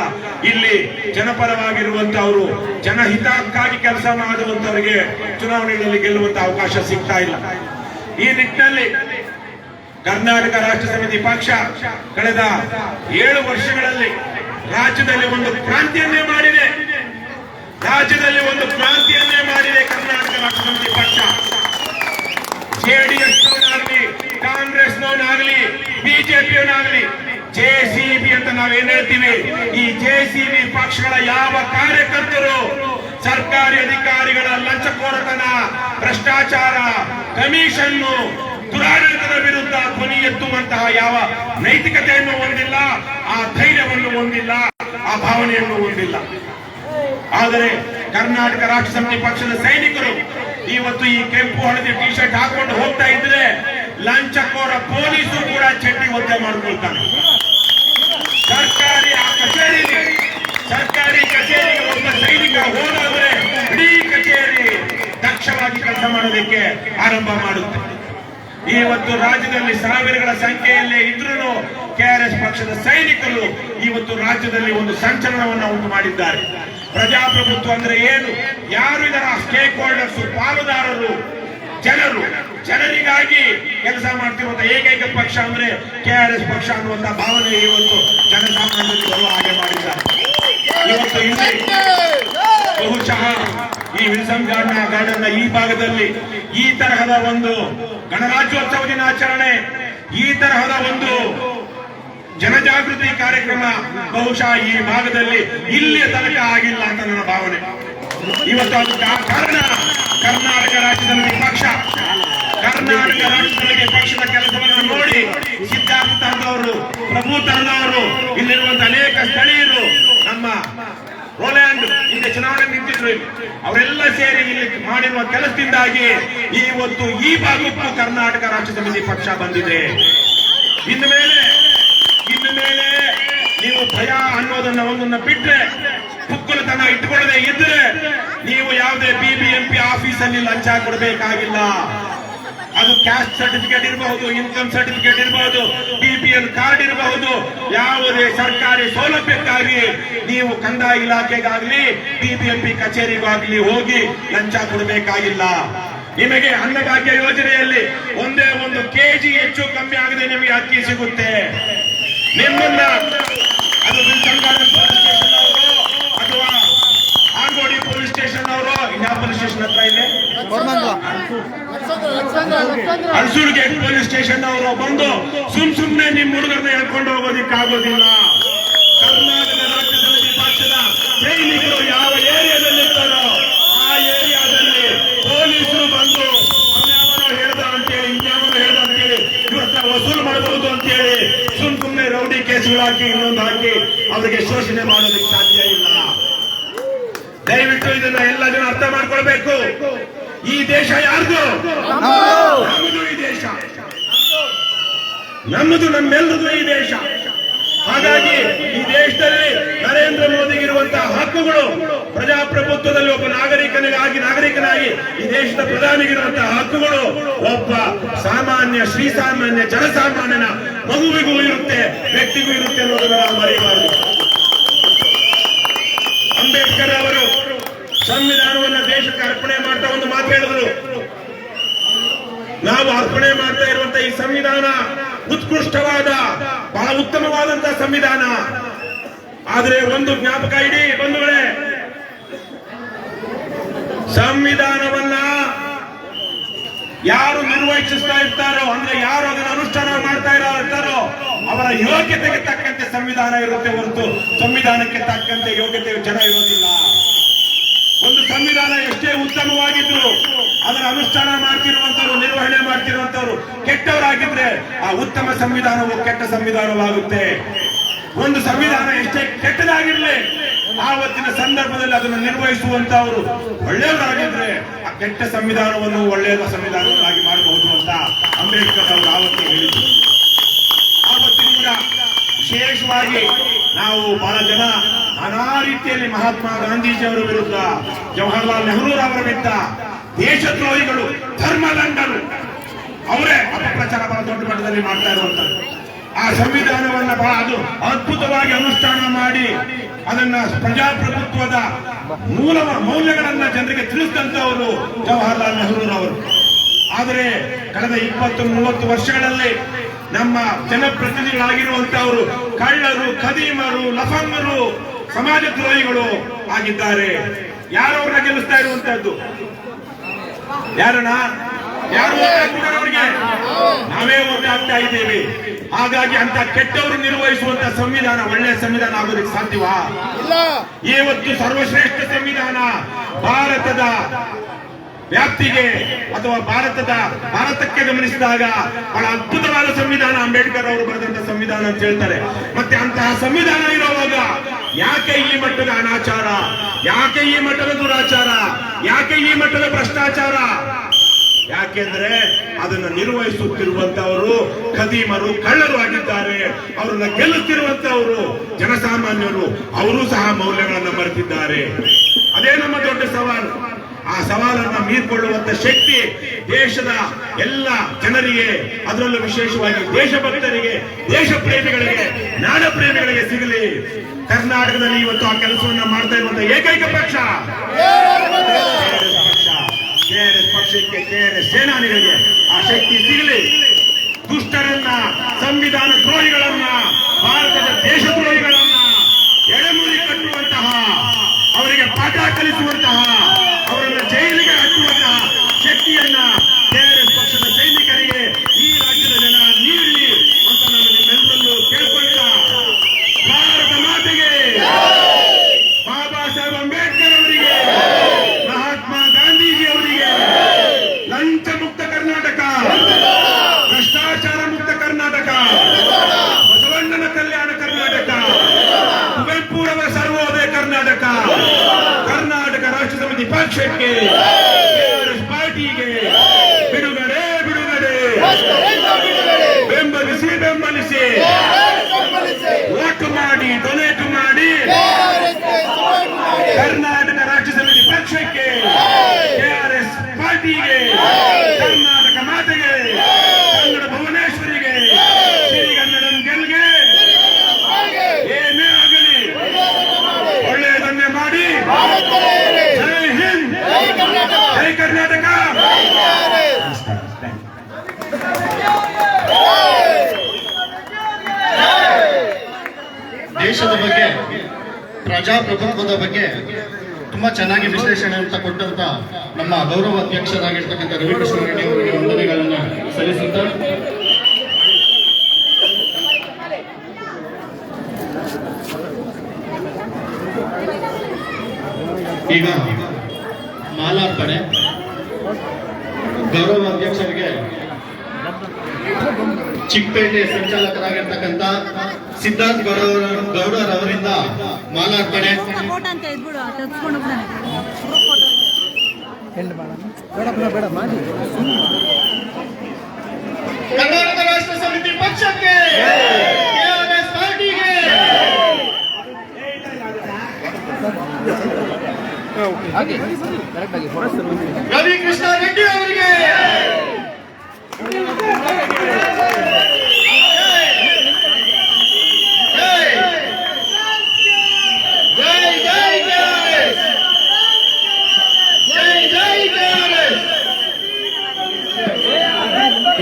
ಇಲ್ಲಿ ಜನಪರವಾಗಿರುವಂತವರು, ಜನಹಿತಕ್ಕಾಗಿ ಕೆಲಸ ಮಾಡುವಂತವರಿಗೆ ಚುನಾವಣೆಗಳಲ್ಲಿ ಗೆಲ್ಲುವಂತಹ ಅವಕಾಶ ಸಿಗ್ತಾ ಇಲ್ಲ. ಈ ನಿಟ್ಟಿನಲ್ಲಿ ಕರ್ನಾಟಕ ರಾಷ್ಟ್ರ ಸಮಿತಿ ಪಕ್ಷ ಕಳೆದ 7 ವರ್ಷಗಳಲ್ಲಿ ರಾಜ್ಯದಲ್ಲಿ ಒಂದು ಕ್ರಾಂತಿಯನ್ನೇ ಮಾಡಿದೆ. ರಾಜ್ಯದಲ್ಲಿ ಒಂದು ಕ್ರಾಂತಿಯನ್ನೇ ಮಾಡಿದೆ ಕರ್ನಾಟಕ ರಾಷ್ಟ್ರ ಸಮಿತಿ ಪಕ್ಷ. JDS-ನವನಾಗಲಿ, ಕಾಂಗ್ರೆಸ್ನವನಾಗಲಿ, ಬಿಜೆಪಿಯವನಾಗಲಿ, JCB ಅಂತ ನಾವೇನ್ ಹೇಳ್ತೀವಿ, ಈ JCB ಪಕ್ಷಗಳ ಯಾವ ಕಾರ್ಯಕರ್ತರು ಸರ್ಕಾರಿ ಅಧಿಕಾರಿಗಳ ಲಂಚಕೋರತನ, ಭ್ರಷ್ಟಾಚಾರ, ಕಮಿಷನ್ನು, ದುರಾಡಳಿತದ ವಿರುದ್ಧ ಧ್ವನಿ ಎತ್ತುವಂತಹ ಯಾವ ನೈತಿಕತೆಯನ್ನು ಹೊಂದಿಲ್ಲ, ಆ ಧೈರ್ಯವನ್ನು ಹೊಂದಿಲ್ಲ, ಆ ಭಾವನೆಯನ್ನು ಹೊಂದಿಲ್ಲ. ಆದರೆ ಕರ್ನಾಟಕ ರಾಷ್ಟ್ರ ಸಮಿತಿ ಪಕ್ಷದ ಸೈನಿಕರು ಇವತ್ತು ಈ ಕೆಂಪು ಹಳದಿ ಟಿ ಶರ್ಟ್ ಹಾಕೊಂಡು ಹೋಗ್ತಾ ಇದ್ರೆ ಲಂಚಕೋರ ಪೊಲೀಸರು ಕೂಡ ಚಡ್ಡಿ ಒದ್ದೆ ಮಾಡಿಕೊಳ್ತಾನೆ. ಸರ್ಕಾರಿ ಕಚೇರಿಗೆ ಒಬ್ಬ ಸೈನಿಕ ಹೋದಾದ್ರೆ ಇಡೀ ಕಚೇರಿ ದಕ್ಷವಾಗಿ ಕೆಲಸ ಮಾಡೋದಕ್ಕೆ ಆರಂಭ ಮಾಡುತ್ತೆ. ಇವತ್ತು ರಾಜ್ಯದಲ್ಲಿ ಸಾವಿರಗಳ ಸಂಖ್ಯೆಯಲ್ಲೇ ಇದ್ರೂ KRS ಪಕ್ಷದ ಸೈನಿಕರು ಇವತ್ತು ರಾಜ್ಯದಲ್ಲಿ ಒಂದು ಸಂಚಲನವನ್ನು ಉಂಟು ಮಾಡಿದ್ದಾರೆ. ಪ್ರಜಾಪ್ರಭುತ್ವ ಅಂದ್ರೆ ಏನು, ಯಾರು ಇದರ ಸ್ಟೇಕ್ ಹೋಲ್ಡರ್ಸ್, ಪಾಲುದಾರರು, ಜನರಿಗಾಗಿ ಕೆಲಸ ಮಾಡ್ತಿರುವಂತ ಏಕೈಕ ಪಕ್ಷ ಅಂದ್ರೆ KRS ಪಕ್ಷ ಅನ್ನುವಂತ ಭಾವನೆ ಇವತ್ತು ಜನಸಾಮಾನ್ಯರಿಗೆ ಬರುವ ಹಾಗೆ ಮಾಡಿದ್ದಾರೆ. ಇವತ್ತು ಇಲ್ಲಿ ಬಹುಶಃ ಈ ವಿಲ್ಸನ್ ಗಾರ್ಡನ್ ಈ ಭಾಗದಲ್ಲಿ ಈ ತರಹದ ಒಂದು ಗಣರಾಜ್ಯೋತ್ಸವ ದಿನಾಚರಣೆ, ಈ ತರಹದ ಒಂದು ಜನಜಾಗೃತಿ ಕಾರ್ಯಕ್ರಮ ಬಹುಶಃ ಈ ಭಾಗದಲ್ಲಿ ಇಲ್ಲಿಯ ತನಕ ಆಗಿಲ್ಲ ಅಂತ ನನ್ನ ಭಾವನೆ. ಇವತ್ತು ಅದು ಕಾರಣ ಕರ್ನಾಟಕ ರಾಜ್ಯ ಸಮಿತಿ ಪಕ್ಷ. ಕರ್ನಾಟಕ ರಾಜ್ಯ ಸಮಿತಿ ಪಕ್ಷದ ಕೆಲಸವನ್ನು ನೋಡಿ ಸಿದ್ಧಾರ್ಥ ತರದವರು, ಪ್ರಭು ತರದವರು, ಇಲ್ಲಿರುವಂತಹ ಅನೇಕ ಸ್ಥಳೀಯರು, ನಮ್ಮ ರೋಲ್ಯಾಂಡ್ ಹಿಂದೆ ಚುನಾವಣೆ ನಿಂತಿದ್ರು, ಅವರೆಲ್ಲ ಸೇರಿ ಇಲ್ಲಿ ಮಾಡಿರುವ ಕೆಲಸದಿಂದಾಗಿ ಇವತ್ತು ಈ ಭಾಗಕ್ಕೂ ಕರ್ನಾಟಕ ರಾಷ್ಟ್ರ ಸಮಿತಿ ಪಕ್ಷ ಬಂದಿದೆ. ಇನ್ನು ಮೇಲೆ ನೀವು ಭಯ ಅನ್ನೋದನ್ನ ಒಂದನ್ನ ಬಿಟ್ರೆ, ಪುಕ್ಕಲತನ ಇಟ್ಕೊಳ್ಳದೆ ಇದ್ರೆ ನೀವು ಯಾವುದೇ BBMP ಆಫೀಸಲ್ಲಿ ಲಂಚ ಕೊಡಬೇಕಾಗಿಲ್ಲ. ಅದು ಕ್ಯಾಸ್ಟ್ ಸರ್ಟಿಫಿಕೇಟ್ ಇರಬಹುದು, ಇನ್ಕಮ್ ಸರ್ಟಿಫಿಕೇಟ್ ಇರಬಹುದು, BPL ಕಾರ್ಡ್ ಇರಬಹುದು, ಯಾವುದೇ ಸರ್ಕಾರಿ ಸೌಲಭ್ಯಕ್ಕಾಗಿ ನೀವು ಕಂದಾಯ ಇಲಾಖೆಗಾಗ್ಲಿ BBMP ಕಚೇರಿಗಾಗ್ಲಿ ಹೋಗಿ ಲಂಚ ಕೊಡಬೇಕಾಗಿಲ್ಲ. ನಿಮಗೆ ಅನ್ನಭಾಗ್ಯ ಯೋಜನೆಯಲ್ಲಿ ಒಂದೇ 1 kg ಹೆಚ್ಚು ಕಮ್ಮಿ ಆಗದೆ ನಿಮಗೆ ಅಕ್ಕಿ ಸಿಗುತ್ತೆ. ನಿಮ್ಮನ್ನ ಅದು ವಿಲ್ಸನ್ ಗಾರ್ಡನ್ ಪೊಲೀಸ್ ಸ್ಟೇಷನ್ ಅವರು ಅಥವಾ ಆರ್ಗೋಡಿ ಪೊಲೀಸ್ ಸ್ಟೇಷನ್ ಅವರು, ಇನ್ಯಾವ ಪೊಲೀಸ್ ಸ್ಟೇಷನ್ ಹತ್ರ ಇದೆ, ಅರಸೂರ್ಗೆ ಪೊಲೀಸ್ ಸ್ಟೇಷನ್ ಅವರು ಬಂದು ಸುಮ್ನೆ ನಿಮ್ ಹುಡುಗರನ್ನ ಹೇಳ್ಕೊಂಡು ಹೋಗೋದಿಕ್ಕಾಗೋದಿಲ್ಲ. ಕರ್ನಾಟಕ ರಾಜ್ಯ ಸಮಿತಿ ಪಕ್ಷದ ಸೈನಿಕರು ಯಾವ ಏರಿಯಾದಲ್ಲಿ ಇರ್ತಾರೋ ಆ ಏರಿಯಾದಲ್ಲಿ ಪೊಲೀಸರು ಬಂದು ಇನ್ಯಾವನೋ ಹೇಳ್ದ ಅಂತೇಳಿ ಇವ್ರ ಹತ್ರ ವಸೂಲು ಮಾಡಬಹುದು ಅಂತೇಳಿ ಬಾಕ್ಸ್ಗಳು ಹಾಕಿ ಇನ್ನೊಂದು ಹಾಕಿ ಅವರಿಗೆ ಶೋಷಣೆ ಮಾಡೋದಕ್ಕೆ ಸಾಧ್ಯ ಇಲ್ಲ. ದಯವಿಟ್ಟು ಇದನ್ನ ಎಲ್ಲ ಜನ ಅರ್ಥ ಮಾಡ್ಕೊಳ್ಬೇಕು. ಈ ದೇಶ ಯಾರ್ದು? ನಮ್ಮದು. ಈ ದೇಶ ನಮ್ಮದು, ನಮ್ಮೆಲ್ಲರದು ಈ ದೇಶ. ಹಾಗಾಗಿ ಈ ದೇಶದಲ್ಲಿ ನರೇಂದ್ರ ಮೋದಿಗೆ ಇರುವಂತಹ ಹಕ್ಕುಗಳು, ಪ್ರಜಾಪ್ರಭುತ್ವದಲ್ಲಿ ಒಬ್ಬ ನಾಗರಿಕನಾಗಿ ಈ ದೇಶದ ಪ್ರಧಾನಿಗಿರುವಂತಹ ಹಕ್ಕುಗಳು ಒಬ್ಬ ಸಾಮಾನ್ಯ ಶ್ರೀಸಾಮಾನ್ಯ ಜನಸಾಮಾನ್ಯನ ಮಗುವಿಗೂ ಇರುತ್ತೆ, ವ್ಯಕ್ತಿಗೂ ಇರುತ್ತೆ ಅನ್ನೋದನ್ನ ನಾವು ಮರೆಯಬಾರದು. ಅಂಬೇಡ್ಕರ್ ಅವರು ಸಂವಿಧಾನವನ್ನ ದೇಶಕ್ಕೆ ಅರ್ಪಣೆ ಮಾಡ್ತಾ ಒಂದು ಮಾತು ಹೇಳಿದ್ರು, ನಾವು ಅರ್ಪಣೆ ಮಾಡ್ತಾ ಇರುವಂತಹ ಈ ಸಂವಿಧಾನ ಉತ್ಕೃಷ್ಟವಾದ, ಬಹಳ ಉತ್ತಮವಾದಂತಹ ಸಂವಿಧಾನ. ಆದರೆ ಒಂದು ಜ್ಞಾಪಕ ಇಡಿ ಬಂಧುಗಳೇ, ಸಂವಿಧಾನವನ್ನ ಯಾರು ನಿರ್ವಹಿಸ್ತಾ ಇರ್ತಾರೋ, ಅಂದ್ರೆ ಯಾರು ಅದನ್ನು ಅನುಷ್ಠಾನ ಮಾಡ್ತಾ ಇರ್ತಾರೋ ಅವರ ಯೋಗ್ಯತೆಗೆ ತಕ್ಕಂತೆ ಸಂವಿಧಾನ ಇರುತ್ತೆ ಹೊರತು ಸಂವಿಧಾನಕ್ಕೆ ತಕ್ಕಂತೆ ಯೋಗ್ಯತೆ ಜನ ಇರೋದಿಲ್ಲ. ಒಂದು ಸಂವಿಧಾನ ಎಷ್ಟೇ ಉತ್ತಮವಾಗಿದ್ರು ಅದರ ಅನುಷ್ಠಾನ ಮಾಡ್ತಿರುವಂತವರು, ನಿರ್ವಹಣೆ ಮಾಡ್ತಿರುವಂತವರು ಕೆಟ್ಟವರಾಗಿದ್ರೆ ಆ ಉತ್ತಮ ಸಂವಿಧಾನವು ಕೆಟ್ಟ ಸಂವಿಧಾನವಾಗುತ್ತೆ. ಒಂದು ಸಂವಿಧಾನ ಎಷ್ಟೇ ಕೆಟ್ಟದಾಗಿರ್ಲಿ ಆವತ್ತಿನ ಸಂದರ್ಭದಲ್ಲಿ ಅದನ್ನು ನಿರ್ವಹಿಸುವಂತವರು ಒಳ್ಳೆಯವರಾಗಿದ್ರೆ ಆ ಕೆಟ್ಟ ಸಂವಿಧಾನವನ್ನು ಒಳ್ಳೆಯ ಸಂವಿಧಾನವನ್ನಾಗಿ ಮಾಡಬಹುದು ಅಂತ ಅಂಬೇಡ್ಕರ್ ಅವರು ಆವತ್ತು ಹೇಳಿದರು. ಆವತ್ತಿನಿಂದ ವಿಶೇಷವಾಗಿ ನಾವು ಬಹಳ ಜನ ನಾನಾ ರೀತಿಯಲ್ಲಿ ಮಹಾತ್ಮ ಗಾಂಧೀಜಿಯವರ ವಿರುದ್ಧ, ಜವಾಹರ್ಲಾಲ್ ನೆಹರೂರವರ ವಿರುದ್ಧ, ದೇಶದ್ರೋಹಿಗಳು, ಧರ್ಮದಂಡರು ಅವರೇ ಅಪಪ್ರಚಾರ ಬಹಳ ದೊಡ್ಡ ಮಟ್ಟದಲ್ಲಿ ಮಾಡ್ತಾ ಇರುವಂತದ್ದು. ಆ ಸಂವಿಧಾನವನ್ನ ಬಹಳ ಅದು ಅದ್ಭುತವಾಗಿ ಅನುಷ್ಠಾನ ಮಾಡಿ ಅದನ್ನ ಪ್ರಜಾಪ್ರಭುತ್ವದ ಮೌಲ್ಯಗಳನ್ನ ಜನರಿಗೆ ತಿಳಿಸಿದಂತವರು ಜವಾಹರ್ಲಾಲ್ ನೆಹರೂರವರು. ಆದರೆ ಕಳೆದ 20-30 ವರ್ಷಗಳಲ್ಲಿ ನಮ್ಮ ಜನಪ್ರತಿನಿಧಿಗಳಾಗಿರುವಂತವರು ಕಳ್ಳರು, ಖದೀಮರು, ಲಫಂಗರು, ಸಮಾಜ ದ್ರೋಹಿಗಳು ಆಗಿದ್ದಾರೆ. ಯಾರವ್ರನ್ನ ಗೆಲ್ಲಿಸ್ತಾ ಇರುವಂತದ್ದು? ಯಾರನ್ನ? ಯಾರು ಅವರಿಗೆ? ನಾವೇ ಓಟಾಗ್ತಾ ಇದ್ದೇವೆ. ಹಾಗಾಗಿ ಅಂತ ಕೆಟ್ಟವರು ನಿರ್ವಹಿಸುವಂತ ಸಂವಿಧಾನ ಒಳ್ಳೆಯ ಸಂವಿಧಾನ ಆಗೋದಕ್ಕೆ ಸಾಧ್ಯವಾ? ಇವತ್ತು ಸರ್ವಶ್ರೇಷ್ಠ ಸಂವಿಧಾನ ಭಾರತದ ವ್ಯಾಪ್ತಿಗೆ ಅಥವಾ ಭಾರತಕ್ಕೆ ಗಮನಿಸಿದಾಗ ಬಹಳ ಅದ್ಭುತವಾದ ಸಂವಿಧಾನ ಅಂಬೇಡ್ಕರ್ ಅವರು ಬರೆದಂತ ಸಂವಿಧಾನ ಅಂತ ಹೇಳ್ತಾರೆ. ಮತ್ತೆ ಅಂತಹ ಸಂವಿಧಾನ ಇರುವಾಗ ಯಾಕೆ ಈ ಮಟ್ಟದ ಅನಾಚಾರ, ಯಾಕೆ ಈ ಮಟ್ಟದ ದುರಾಚಾರ, ಯಾಕೆ ಈ ಮಟ್ಟದ ಭ್ರಷ್ಟಾಚಾರ? ಯಾಕೆಂದ್ರೆ ಅದನ್ನು ನಿರ್ವಹಿಸುತ್ತಿರುವಂತವರು ಖದೀಮರು, ಕಳ್ಳರು ಆಗಿದ್ದಾರೆ. ಅವರನ್ನ ಗೆಲ್ಲುತ್ತಿರುವಂತವರು ಜನಸಾಮಾನ್ಯರು, ಅವರು ಸಹ ಮೌಲ್ಯಗಳನ್ನು ಮರೆತಿದ್ದಾರೆ. ಅದೇ ನಮ್ಮ ದೊಡ್ಡ ಸವಾಲು. ಆ ಸವಾಲನ್ನು ಮೀರಿಕೊಳ್ಳುವಂತ ಶಕ್ತಿ ದೇಶದ ಎಲ್ಲ ಜನರಿಗೆ, ಅದರಲ್ಲೂ ವಿಶೇಷವಾಗಿ ದೇಶಭಕ್ತರಿಗೆ, ದೇಶ ಪ್ರೇಮಿಗಳಿಗೆ, ನಾಡ ಪ್ರೇಮಿಗಳಿಗೆ ಸಿಗಲಿ. ಕರ್ನಾಟಕದಲ್ಲಿ ಇವತ್ತು ಆ ಕೆಲಸವನ್ನ ಮಾಡ್ತಾ ಇರುವಂತಹ ಏಕೈಕ ಪಕ್ಷ ಕೆಆರ್ಎಸ್ ಪಕ್ಷಕ್ಕೆ, ಕೆಆರ್ಎಸ್ ಸೇನಾನಿಗಳಿಗೆ ಆ ಶಕ್ತಿ ಸಿಗಲಿ. ದುಷ್ಟರನ್ನ, ಸಂವಿಧಾನ ದ್ರೋಹಿಗಳನ್ನ, ಭಾರತದ ದೇಶ ದ್ರೋಹಿಗಳನ್ನ ಎಡೆಮೂರಿ ಕಟ್ಟುವಂತಹ, ಅವರಿಗೆ ಪಾಠ ಕಲಿಸುವಂತಹ, ಅವರನ್ನು ಜೈಲಿಗೆ ಹಾಕುವಂತಹ ಶಕ್ತಿಯನ್ನ ಕೆಆರ್ಎಸ್ ಪಕ್ಷದ ಸೈನಿಕರಿಗೆ ಈ ರಾಜ್ಯದ ಜನ ನೀಡಿ ಅಂತ ನಾನು ನಿಮ್ಮೆಲ್ಲರಲ್ಲೂ ಕೇಳ್ಕೊಳ್ತಾ, ಭಾರತ ಮಾತೆಗೆ, ಬಾಬಾ ಸಾಹೇಬ್ ಅಂಬೇಡ್ಕರ್ ಅವರಿಗೆ, ಮಹಾತ್ಮ ಗಾಂಧೀಜಿ ಅವರಿಗೆ, ಲಂಚ ಮುಕ್ತ ಕರ್ನಾಟಕ, ಭ್ರಷ್ಟಾಚಾರ ಮುಕ್ತ ಕರ್ನಾಟಕ, ಬಸವಣ್ಣನ ಕಲ್ಯಾಣ ಕರ್ನಾಟಕ, ಕುವೆಂಪುರವರ ಸರ್ವೋದಯ ಕರ್ನಾಟಕ, ಕರ್ನಾಟಕ ರಾಷ್ಟ್ರ ಸಮಿತಿ ಪಕ್ಷಕ್ಕೆ, ಕೆಆರ್ಎಸ್ ಪಾರ್ಟಿಗೆ ಬಿಡುಗಡೆ ಬಿಡುಗಡೆ, ಬೆಂಬಲಿಸಿ ಬೆಂಬಲಿಸಿ, ವೋಟ್ ಮಾಡಿ, ಡೊನೇಟ್ ಮಾಡಿ, ಕರ್ನಾಟಕ ರಾಷ್ಟ್ರ ಸಮಿತಿ ಪಕ್ಷಕ್ಕೆ, ಕೆಆರ್ಎಸ್ ಪಾರ್ಟಿಗೆ, ಕರ್ನಾಟಕ ಮಾತೆಗೆ, ಕನ್ನಡ ಭುವನೇಶ್ವರಿಗೆ, ಸಿರಿಗನ್ನಡಂ ಗೆಲ್ಗೆ, ಏನೇ ಆಗಲಿ ಒಳ್ಳೆಯದನ್ನೇ ಮಾಡಿ. ಜೈ ಹಿಂದ್, ಜೈ ಕರ್ನಾಟಕ. ದೇಶದ ಬಗ್ಗೆ, ಪ್ರಜಾಪ್ರಭುತ್ವದ ಬಗ್ಗೆ ತುಂಬಾ ಚೆನ್ನಾಗಿ ವಿಶ್ಲೇಷಣೆ ಅಂತ ಕೊಟ್ಟಂತ ನಮ್ಮ ಗೌರವ ಅಧ್ಯಕ್ಷರಾಗಿರ್ತಕ್ಕಂಥ ರವಿಕೃಷ್ಣ ರೆಡ್ಡಿ ಅವರಿಗೆ ವಂದನೆಗಳನ್ನ ಸಲ್ಲಿಸುತ್ತಾ, ಈಗ ಮಾಲಾರ್ಪಣೆ. ಗೌರವ ಅಧ್ಯಕ್ಷರಿಗೆ ಚಿಕ್ಕಪೇಟೆ ಸಂಚಾಲಕರಾಗಿರ್ತಕ್ಕಂಥ ಸಿದ್ಧಾರ್ಥ್ ಗೌಡರವರಿಂದ ಮಾಲಾರ್ಪಣೆ. ಫೋಟೋ ಅಂತ ಇದ್ಬಿಡು ತೆಗೆಸ್ಕೊಂಡು ಫೋಟೋ ಬೇಡ ಮಾಡಿ ಕರ್ನಾಟಕ ರಾಷ್ಟ್ರ ಸಮಿತಿ ಪಕ್ಷಕ್ಕೆ, KRS ಪಾರ್ಟಿಗೆ. ಹಾಗೆ ಕರೆಕ್ಟ್ ಆಗಿ ಫೋಟೋ ರವಿ ಕೃಷ್ಣ ರೆಡ್ಡಿ ಅವರಿಗೆ,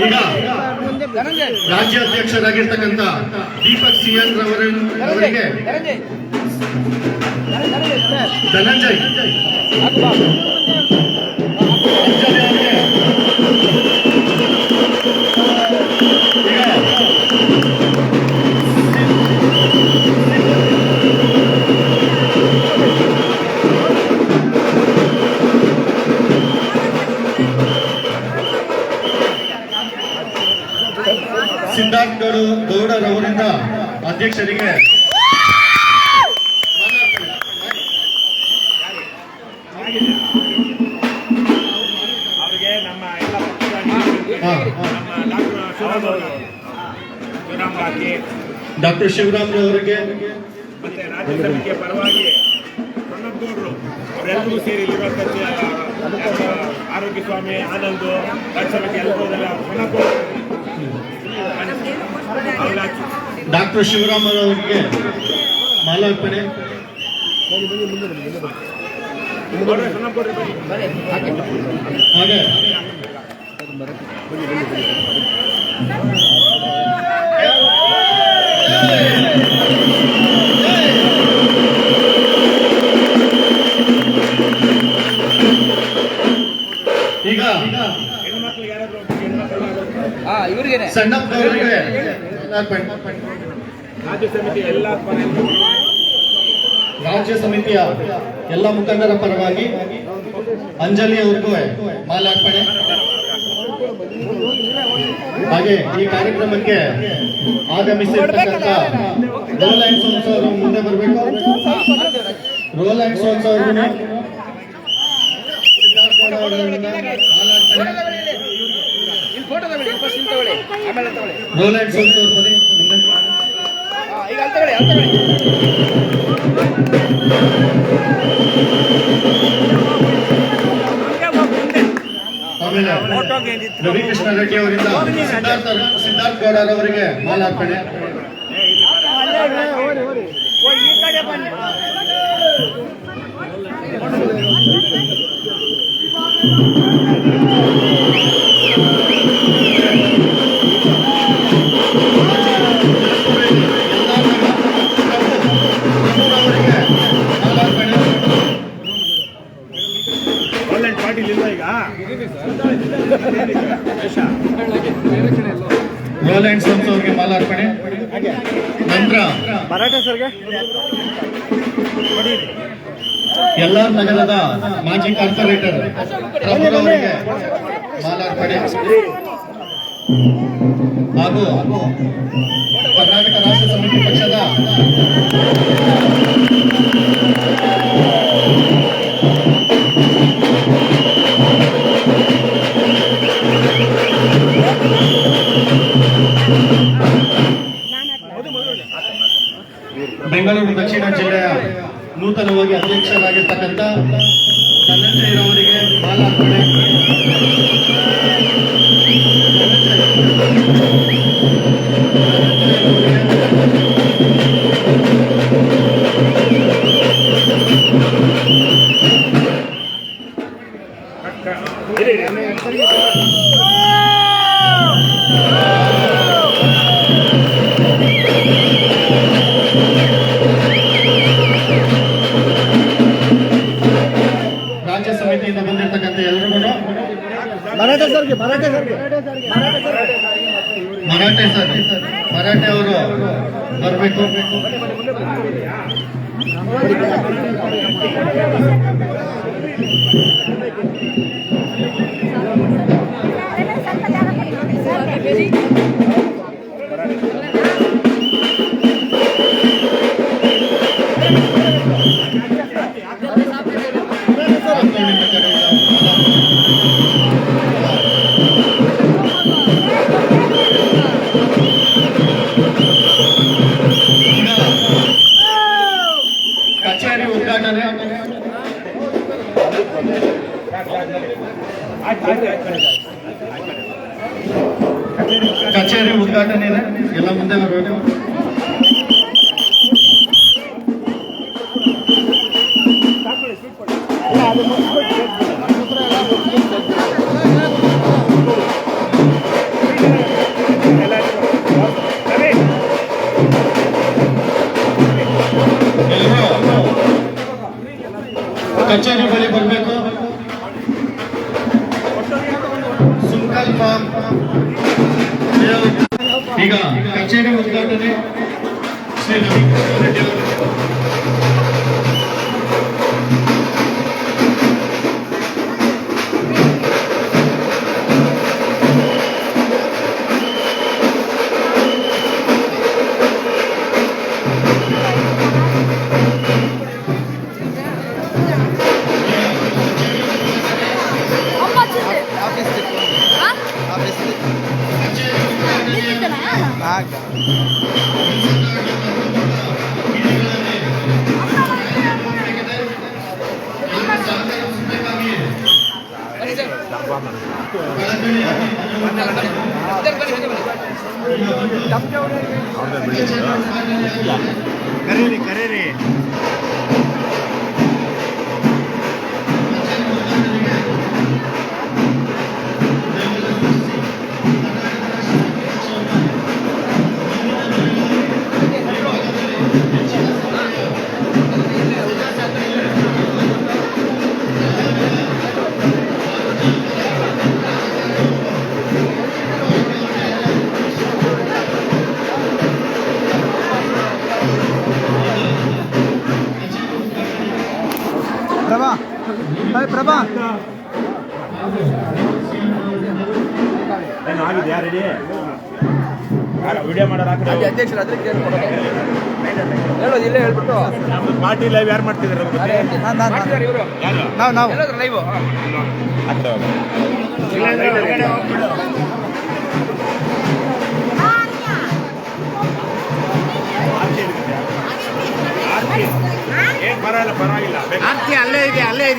ಈಗ ರಾಜ್ಯಾಧ್ಯಕ್ಷರಾಗಿರ್ತಕ್ಕಂಥ ದೀಪಕ್ ಸಿಎನ್ ರವರಿಗೆ ಧನಂಜಯ್ ಸಿದ್ಧಾರ್ಥ್ ಗೌಡರವರಿಂದ ಅಧ್ಯಕ್ಷರಿಗೆ ಅವರಿಗೆ ನಮ್ಮ ಎಲ್ಲ ಡಾಕ್ಟರ್ ಶಿವರಾಮ್ ಅವರಿಗೆ ಮತ್ತೆ ರಾಜ್ಯ ಸಮಿತಿಯ ಪರವಾಗಿ ಪ್ರಣಬ್ಗೌಡರು ಅವರೆಲ್ಲರೂ ಸೇರಿ ಆರೋಗ್ಯ ಸ್ವಾಮಿ ಆನಂದ್ ರಾಜ್ಯ ಸಮಿತಿ ಎಲ್ಲರೂ ಡಾಕ್ಟರ್ ಶಿವರಾಮ್ ಅವರಿಗೆ ಮಾಲಾರ್ಪಣೆ. ಹಾಗೆ ಈಗ ಇವ್ರಿಗೆ ಸಣ್ಣಪ್ಪನವರಿಗೆ ರಾಜ್ಯ ಸಮಿತಿ ಎಲ್ಲ ರಾಜ್ಯ ಸಮಿತಿಯ ಎಲ್ಲ ಮುಖಂಡರ ಪರವಾಗಿ ಅಂಜಲಿ ಅವ್ರಿಗೂ ಮಾಲಾರ್ಪಣೆ. ಹಾಗೆ ಈ ಕಾರ್ಯಕ್ರಮಕ್ಕೆ ಆಗಮಿಸಿರ್ತಕ್ಕಂಥ ರೋಲ್ ಅಂಡ್ ಸೋನ್ಸ್ ಅವರು ಮುಂದೆ ಬರಬೇಕು. ರೋಲ್ ಅಂಡ್ ಸೋನ್ಸ್ ಅವ್ರಿಗೂ ರೋಲ್ ಅಂಡ್ ಸೋನ್ಸ್ ಅವ್ರು ಬನ್ನಿ ಮುಂದೆ. ಈಗ ಅಂತ ತಗೊಳ್ಳಿ ಆಮೇಲೆ ರವಿ ಕೃಷ್ಣ ರೆಡ್ಡಿ ಅವರಿಂದ ಸಿದ್ಧಾರ್ಥ್ ಗೌಡರವರಿಗೆ ಮಾಲಾರ್ಪಣೆ. ರೋಲ್ ಅಂಡ್ ಸೋನ್ಸ್ ಅವರಿಗೆ ಮಾಲಾರ್ಪಣೆ. ನಂತರ ಎಲ್ಲಾರ್ ನಗರದ ಮಾಜಿ ಕಾರ್ಪೊರೇಟರ್ ಪ್ರಭುರವರಿಗೆ ಮಾಲಾರ್ಪಣೆ ಹಾಗೂ ಕರ್ನಾಟಕ ರಾಷ್ಟ್ರ ಸಮಿತಿ ಪಕ್ಷದ ಬೆಂಗಳೂರು ದಕ್ಷಿಣ ಜಿಲ್ಲೆಯ ನೂತನವಾಗಿ ಅಧ್ಯಕ್ಷರಾಗಿರ್ತಕ್ಕಂಥ ಧನಂಜಯರವರಿಗೆ ಮಾಲಾರ್ಪಣೆ. ರಾಜ್ಯ ಸಮಿತಿಯಿಂದ ಬಂದಿರತಕ್ಕಂಥ ಎಲ್ಲರಿಗೂ ಮರಾಠೆ ಅವರು ಬರಬೇಕು. ಕಚೇರಿ ಉದ್ಘಾಟನೆ ಕಚೇರಿ ಉದ್ಘಾಟನೆ ಇದೆ. ಎಲ್ಲ ಮುಂದೆ ಬರಬೇಕು. ಕಚೇರಿ ಬಳಿ ಬರಬೇಕು. ಸಂಕಲ್ಪ ಈಗ ಕಚೇರಿ ಉದ್ಘಾಟನೆ ಶ್ರೀ ರವಿಕೃಷ್ಣ ರೆಡ್ಡಿ ಅವರು. ಅಮ್ಮ ಚಿಂತೆ ಕರೀರಿ ಪ್ರಭಾ ಆಗಿದೆ ರೆಡಿ ವಿಡಿಯೋ ಮಾಡೋದು ಅಧ್ಯಕ್ಷರು ಅದ್ರ ಹೇಳೋದು ಇಲ್ಲೇ ಹೇಳ್ಬಿಟ್ಟು ಪಾರ್ಟಿ ಲೈವ್ ಯಾರು ಮಾಡ್ತಿದ್ದಾರೆ ಇವರು ನಾವು ಲೈವ್ ಏನ್ ಪರವಾಗಿಲ್ಲ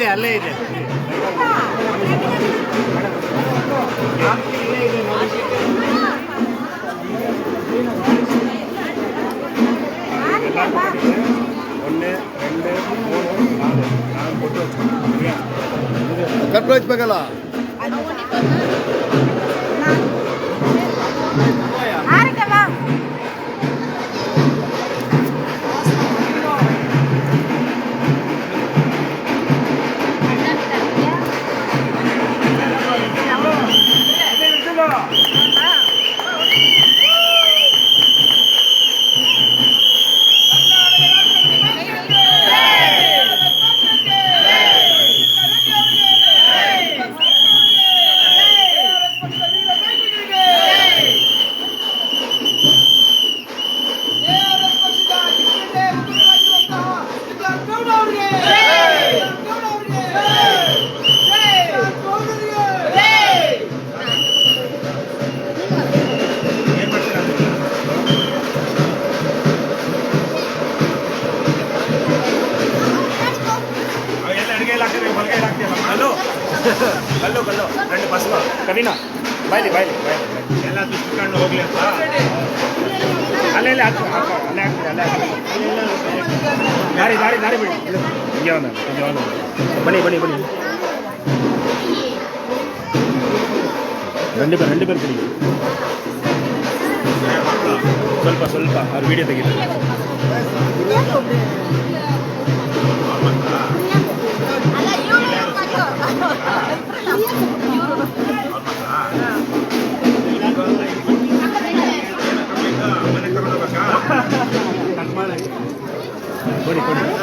ಅಲ್ಲೇ ಇದೆ ಕಟ್ಬೇಕಲ್ಲ ಕಲ್ಲು రెండు ಬಸ್ಸು ಕವಿನಾ ಬಾಯ್ಲಿ ಎಲ್ಲ ದುಷ್ಟಿಕೊಂಡು ಹೋಗ್ಲಿ ಅಂತ ಅಲ್ಲೇ ದಾರಿ ಬಿಡಿ ಬನ್ನಿ ರಂಡಿ ಬರ್ ಬಿಡಿ ಸ್ವಲ್ಪ ಅವ್ರ ವಿಡಿಯೋ ತೆಗಿತಾರೆ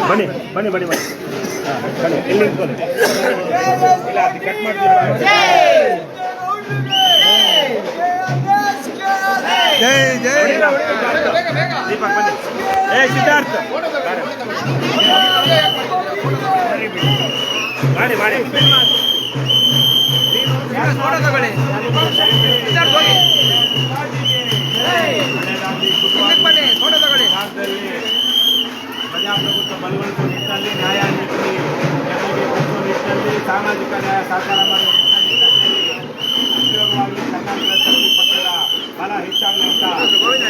ಬನ್ನಿ ಎಲ್ಲಿ ಇಲ್ಲ ಕಟ್ ಮಾಡ್ತೀರಾ ಜೈ ಜೈ ಬೇಗ ಬೇಗ ದೀಪಕ್ ಬನ್ನಿ. ಸಿದ್ಧಾರ್ಥ ಮಾಡಿ ಮಾಡಿ ಫೋಟೋ ತಗೊಳ್ಳಿ ಸಿದ್ಧಾರ್ಥ ಹೋಗಿ ಹಿಂದಕ್ಕೆ ಬನ್ನಿ ಫೋಟೋ ತಗೊಳ್ಳಿ ಪ್ರಜಾಪ್ರಭುತ್ವ ಬಲವಂತ ನಿಟ್ಟಲ್ಲಿ ನ್ಯಾಯ ನೀತಿ ಜನರಿಗೆ ಕೊಡುವ ನಿಟ್ಟಲ್ಲಿ ಸಾಮಾಜಿಕ ನ್ಯಾಯ ಸಾಕಾರ ಮಾಡುವ ನಿಟ್ಟಿನಲ್ಲಿ ಉದ್ಯೋಗವಾಗಿ ಕರ್ನಾಟಕ ಸಮಿತಿ ಪಕ್ಷದ ಬಲ ಹೆಚ್ಚಾಗಲಿ ಅಂತ ಗೋವಿಂದ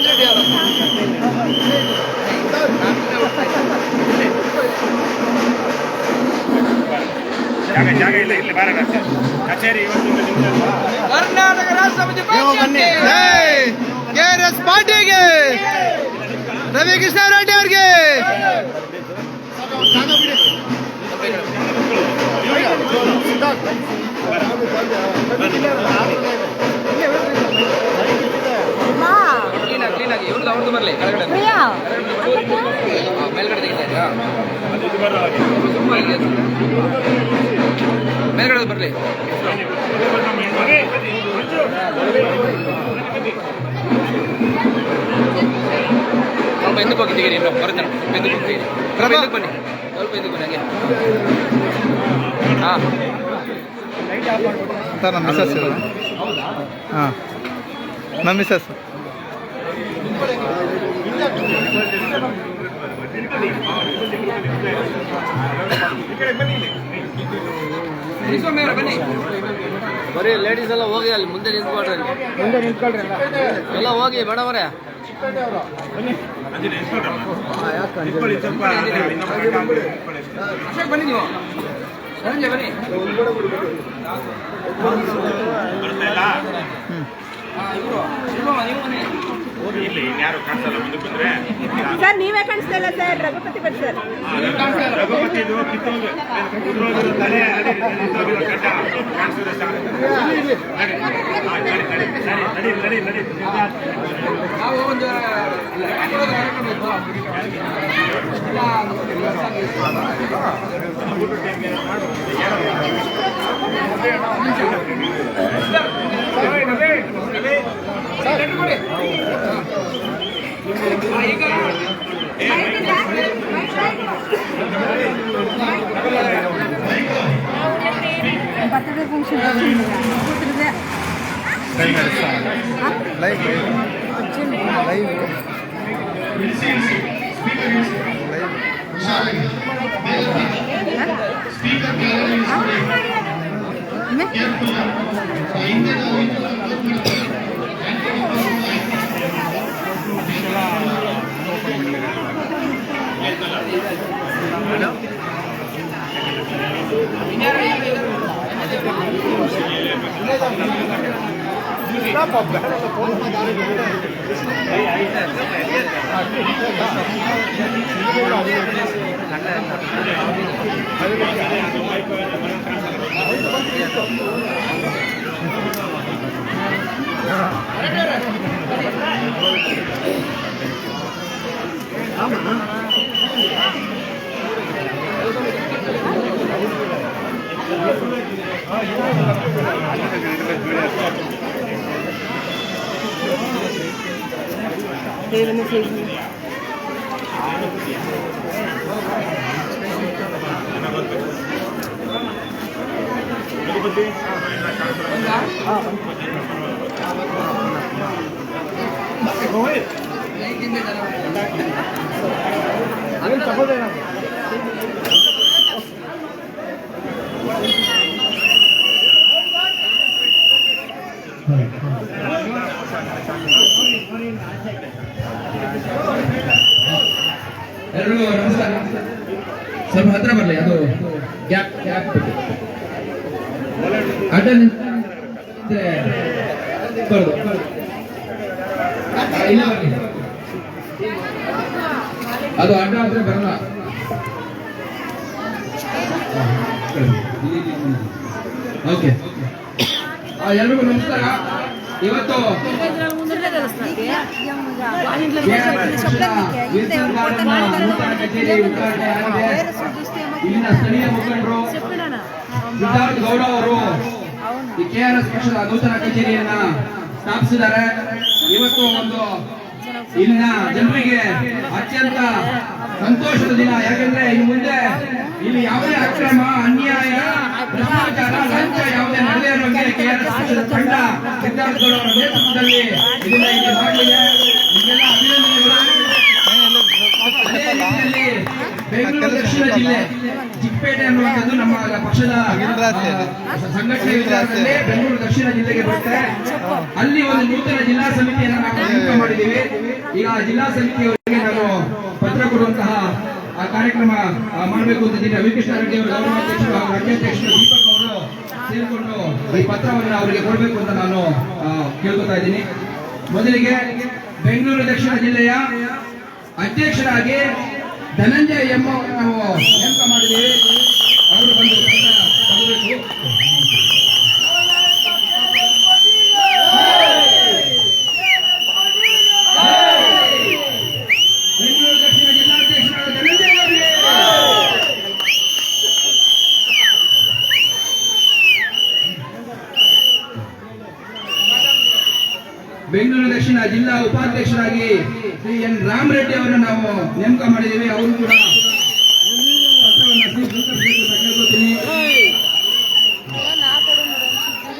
ರೆಡ್ಡಿ ಅವರು ಜಾಗ ಇಲ್ಲ ಇಲ್ಲಿ ಬಾರ ಕಚೇರಿ ಇವತ್ತು ಕರ್ನಾಟಕ ರಾಷ್ಟ್ರ ಸಮಿತಿ ಬನ್ನಿ ಜೈ KRS ಪಾರ್ಟಿಗೆ ರವಿ ಕೃಷ್ಣ ರೆಡ್ಡಿ ಅವ್ರಿಗೆ ಕ್ಲೀನಾಗಿ ಇವ್ರದ್ದು ಅವ್ರದ್ದು ಬರಲಿ ಕೆಳಗಡೆ ಮೇಲ್ಗಡೆ ತೆಗಿತಾ ಮೇಲ್ಗಡೆ ಬರಲಿ ಸ್ವಲ್ಪ ಹಿಂದಕ್ಕೆ ಹೋಗಿ ತೆಗೀರಿ ಇನ್ನು ಬರುತ್ತೆ ಹಿಂದಕ್ಕೆ ಹೋಗಿ ತೆಗೀರಿ ಹಿಂದಕ್ಕೆ ಬನ್ನಿ ಸ್ವಲ್ಪ ಹಿಂದಕ್ಕೆ ಬನ್ನಿ ಹಂಗೆ ಹಾಂ ಸರ್ ನಮ್ಮ ಮಿಸಸ್ ಹಾಂ ನಮ್ಮ ಮಿಸಸ್ ಸ್ವಾಮಿ ಅವರ ಬನ್ನಿ ಬರೀ ಲೇಡೀಸ್ ಎಲ್ಲ ಹೋಗಿ ಅಲ್ಲಿ ಮುಂದೆ ನಿಂತ್ಕೊಳ್ರಿ ಎಲ್ಲ ಹೋಗಿ ಮೇಡಮರೇ ಅಶೋಕ್ ಬನ್ನಿ ನೀವು ಧನಂಜಯ ಬನ್ನಿ ಇಲ್ಲಿ ಯಾರು ಕಾಣಿಸಲ್ಲ ಮುಂದಕ್ಕೆ ಬಂದ್ರೆ ಸರ್ ನೀವೇ ಕಾಣಿಸ್ತಾ ಇಲ್ಲ ಸರ್ ರಘುಪತಿ ಭಟ್ ಸರ್ ರಘುಪತಿದು ಕಿತ್ತೋಗಿ ಉದುರೋಗಿರೋ ತಲೆ ನಿಂತೋಗಿರೋ ಗಡ್ಡ ಕಾಣಿಸಿದ್ರೆ ಸಾಕು. ನಡಿ. ನಾವು ಒಂದು ಬರ್ತಡೇ ಫಂಕ್ಷನ್ ಲೈವ್ ಎಲ್ಲರಿಗೂ ನಮಸ್ಕಾರ. ಸ್ವಲ್ಪ ಹತ್ರ ಬರಲಿ, ಅದು ಗ್ಯಾಪ್ ಗ್ಯಾಪ್ ಅಡ್ಡ ನಿಂತ್ರೆ ಬರೋದು ಇಲ್ಲ ಬರಲಿ, ಅದು ಅಡ್ಡ ಆದ್ರೆ ಬರಲ್ಲ. ಓಕೆ, ಎಲ್ರಿಗೂ ನಮಸ್ಕಾರ. ಇವತ್ತು ಇಲ್ಲಿನ ಸ್ಥಳೀಯ ಮುಖಂಡರು ಸಿದ್ಧಾರ್ಥ ಗೌಡ ಅವರು ಈ ಕೆಆರ್ಎಸ್ ಪಕ್ಷದ ನೂತನ ಕಚೇರಿಯನ್ನ ಸ್ಥಾಪಿಸಿದ್ದಾರೆ. ಇವತ್ತು ಒಂದು ಇಲ್ಲಿನ ಜನರಿಗೆ ಅತ್ಯಂತ ಸಂತೋಷದ ದಿನ. ಯಾಕೆಂದ್ರೆ ಇನ್ನು ಮುಂದೆ ಇಲ್ಲಿ ಯಾವುದೇ ಅಕ್ರಮ, ಅನ್ಯಾಯ, ಭ್ರಷ್ಟಾಚಾರ, ಲಂಚ ಯಾವುದೇ ನಡೆದೇ ಇರೋಂಗೆ ಕೆಆರ್ಎಸ್ ಪಕ್ಷದ ತಂಡ ಸಿದ್ಧಾರ್ಥ ಗೌಡ ಅವರ ನೇತೃತ್ವದಲ್ಲಿ ಇದನ್ನ ಇಲ್ಲಿ ಮಾಡಲಿದೆ. ನಿಮಗೆಲ್ಲ ಅಭಿನಂದನೆಗಳು. ಅದೇ ರೀತಿಯಲ್ಲಿ ಬೆಂಗಳೂರು ದಕ್ಷಿಣ ಜಿಲ್ಲೆ ಚಿಕ್ಕಪೇಟೆ ಅನ್ನುವಂಥದ್ದು ನಮ್ಮ ಪಕ್ಷದ ಸಂಘಟನೆ ವಿಚಾರದಲ್ಲಿ ಬೆಂಗಳೂರು ದಕ್ಷಿಣ ಜಿಲ್ಲೆಗೆ ಬರುತ್ತೆ. ಅಲ್ಲಿ ಒಂದು ನೂತನ ಜಿಲ್ಲಾ ಸಮಿತಿಯನ್ನು ನಾವು ನೇಮಕ ಮಾಡಿದ್ದೀವಿ. ಈಗ ಜಿಲ್ಲಾ ಸಮಿತಿಯವರಿಗೆ ನಾನು ಪತ್ರ ಕೊಡುವಂತಹ ಆ ಕಾರ್ಯಕ್ರಮ ಮಾಡಬೇಕು ಅಂತಿದ್ದೀನಿ. ರವಿಕೃಷ್ಣ ರೆಡ್ಡಿ ಅವರು ಗೌರವಾಧ್ಯಕ್ಷರು ಹಾಗೂ ರಾಜ್ಯಾಧ್ಯಕ್ಷರು ದೀಪಕ್ ಅವರು ಸೇರಿಕೊಂಡು ಈ ಪತ್ರವನ್ನು ಅವರಿಗೆ ಕೊಡಬೇಕು ಅಂತ ನಾನು ಕೇಳ್ಕೊತಾ ಇದ್ದೀನಿ. ಮೊದಲಿಗೆ ಬೆಂಗಳೂರು ದಕ್ಷಿಣ ಜಿಲ್ಲೆಯ ಅಧ್ಯಕ್ಷರಾಗಿ ಧನಂಜಯ ಎಂ ಅವರು ನಾವು ನೇಮಕ ಮಾಡಿದ್ದೀವಿ. ಅವರು ಬಂದು ತಗೋಬೇಕು. ಬೆಂಗಳೂರು ದಕ್ಷಿಣ ಜಿಲ್ಲಾಧ್ಯಕ್ಷರಾದ ಧನಂಜಯ ಅವರಿಗೆ ಬೆಂಗಳೂರು ದಕ್ಷಿಣ ಜಿಲ್ಲಾ ಉಪಾಧ್ಯಕ್ಷರಾಗಿ ಶ್ರೀ ಎನ್ ರಾಮರೆಡ್ಡಿ ಅವರನ್ನು ನಾವು ನೇಮಕ ಮಾಡಿದ್ದೀವಿ. ಅವರು ಕೂಡ ಪತ್ರವನ್ನು ಸ್ವೀಕರಿಸಬೇಕು ಅಂತ ಕೇಳ್ಕೊತೀನಿ.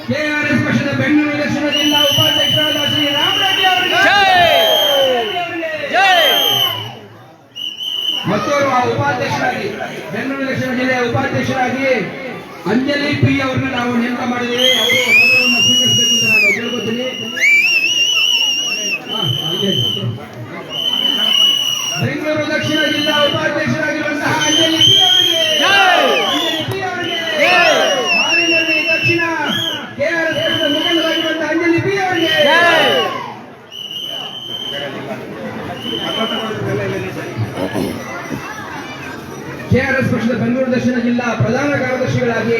ಕೆಆರ್ಎಸ್ ಪಕ್ಷದ ಬೆಂಗಳೂರು ದಕ್ಷಿಣ ಜಿಲ್ಲಾ ಉಪಾಧ್ಯಕ್ಷರಾದ ಶ್ರೀ ರಾಮರೆಡ್ಡಿ ಅವರಿಗೆ ಮತ್ತೋರ್ವ ಉಪಾಧ್ಯಕ್ಷರಾಗಿ ಬೆಂಗಳೂರು ದಕ್ಷಿಣ ಜಿಲ್ಲೆಯ ಉಪಾಧ್ಯಕ್ಷರಾಗಿ ಅಂಜಲಿ ಪಿ ಅವರನ್ನು ನಾವು ನೇಮಕ ಮಾಡಿದ್ದೀವಿ. ಅವರು ಪತ್ರವನ್ನು ಸ್ವೀಕರಿಸಬೇಕು ಅಂತ ನಾನು ಕೇಳ್ಕೊತೀನಿ. ಬೆಂಗಳೂರು ದಕ್ಷಿಣ ಜಿಲ್ಲಾ ಉಪಾಧ್ಯಕ್ಷರಾಗಿರುವಂತಹ ಅಂಜಲಿ ಪಿ ಅವರಿಗೆ, ಹಾಲಿನಲ್ಲಿ ದಕ್ಷಿಣ ಕೆಆರ್ಎಸ್ ಪಕ್ಷದ ಮುಖಂಡರಾಗಿರುವಂತಹ ಅಂಜಲಿ ಪಿ ಅವರಿಗೆ, ಕೆಆರ್ಎಸ್ ಪಕ್ಷದ ಬೆಂಗಳೂರು ದಕ್ಷಿಣ ಜಿಲ್ಲಾ ಪ್ರಧಾನ ಕಾರ್ಯದರ್ಶಿಗಳಾಗಿ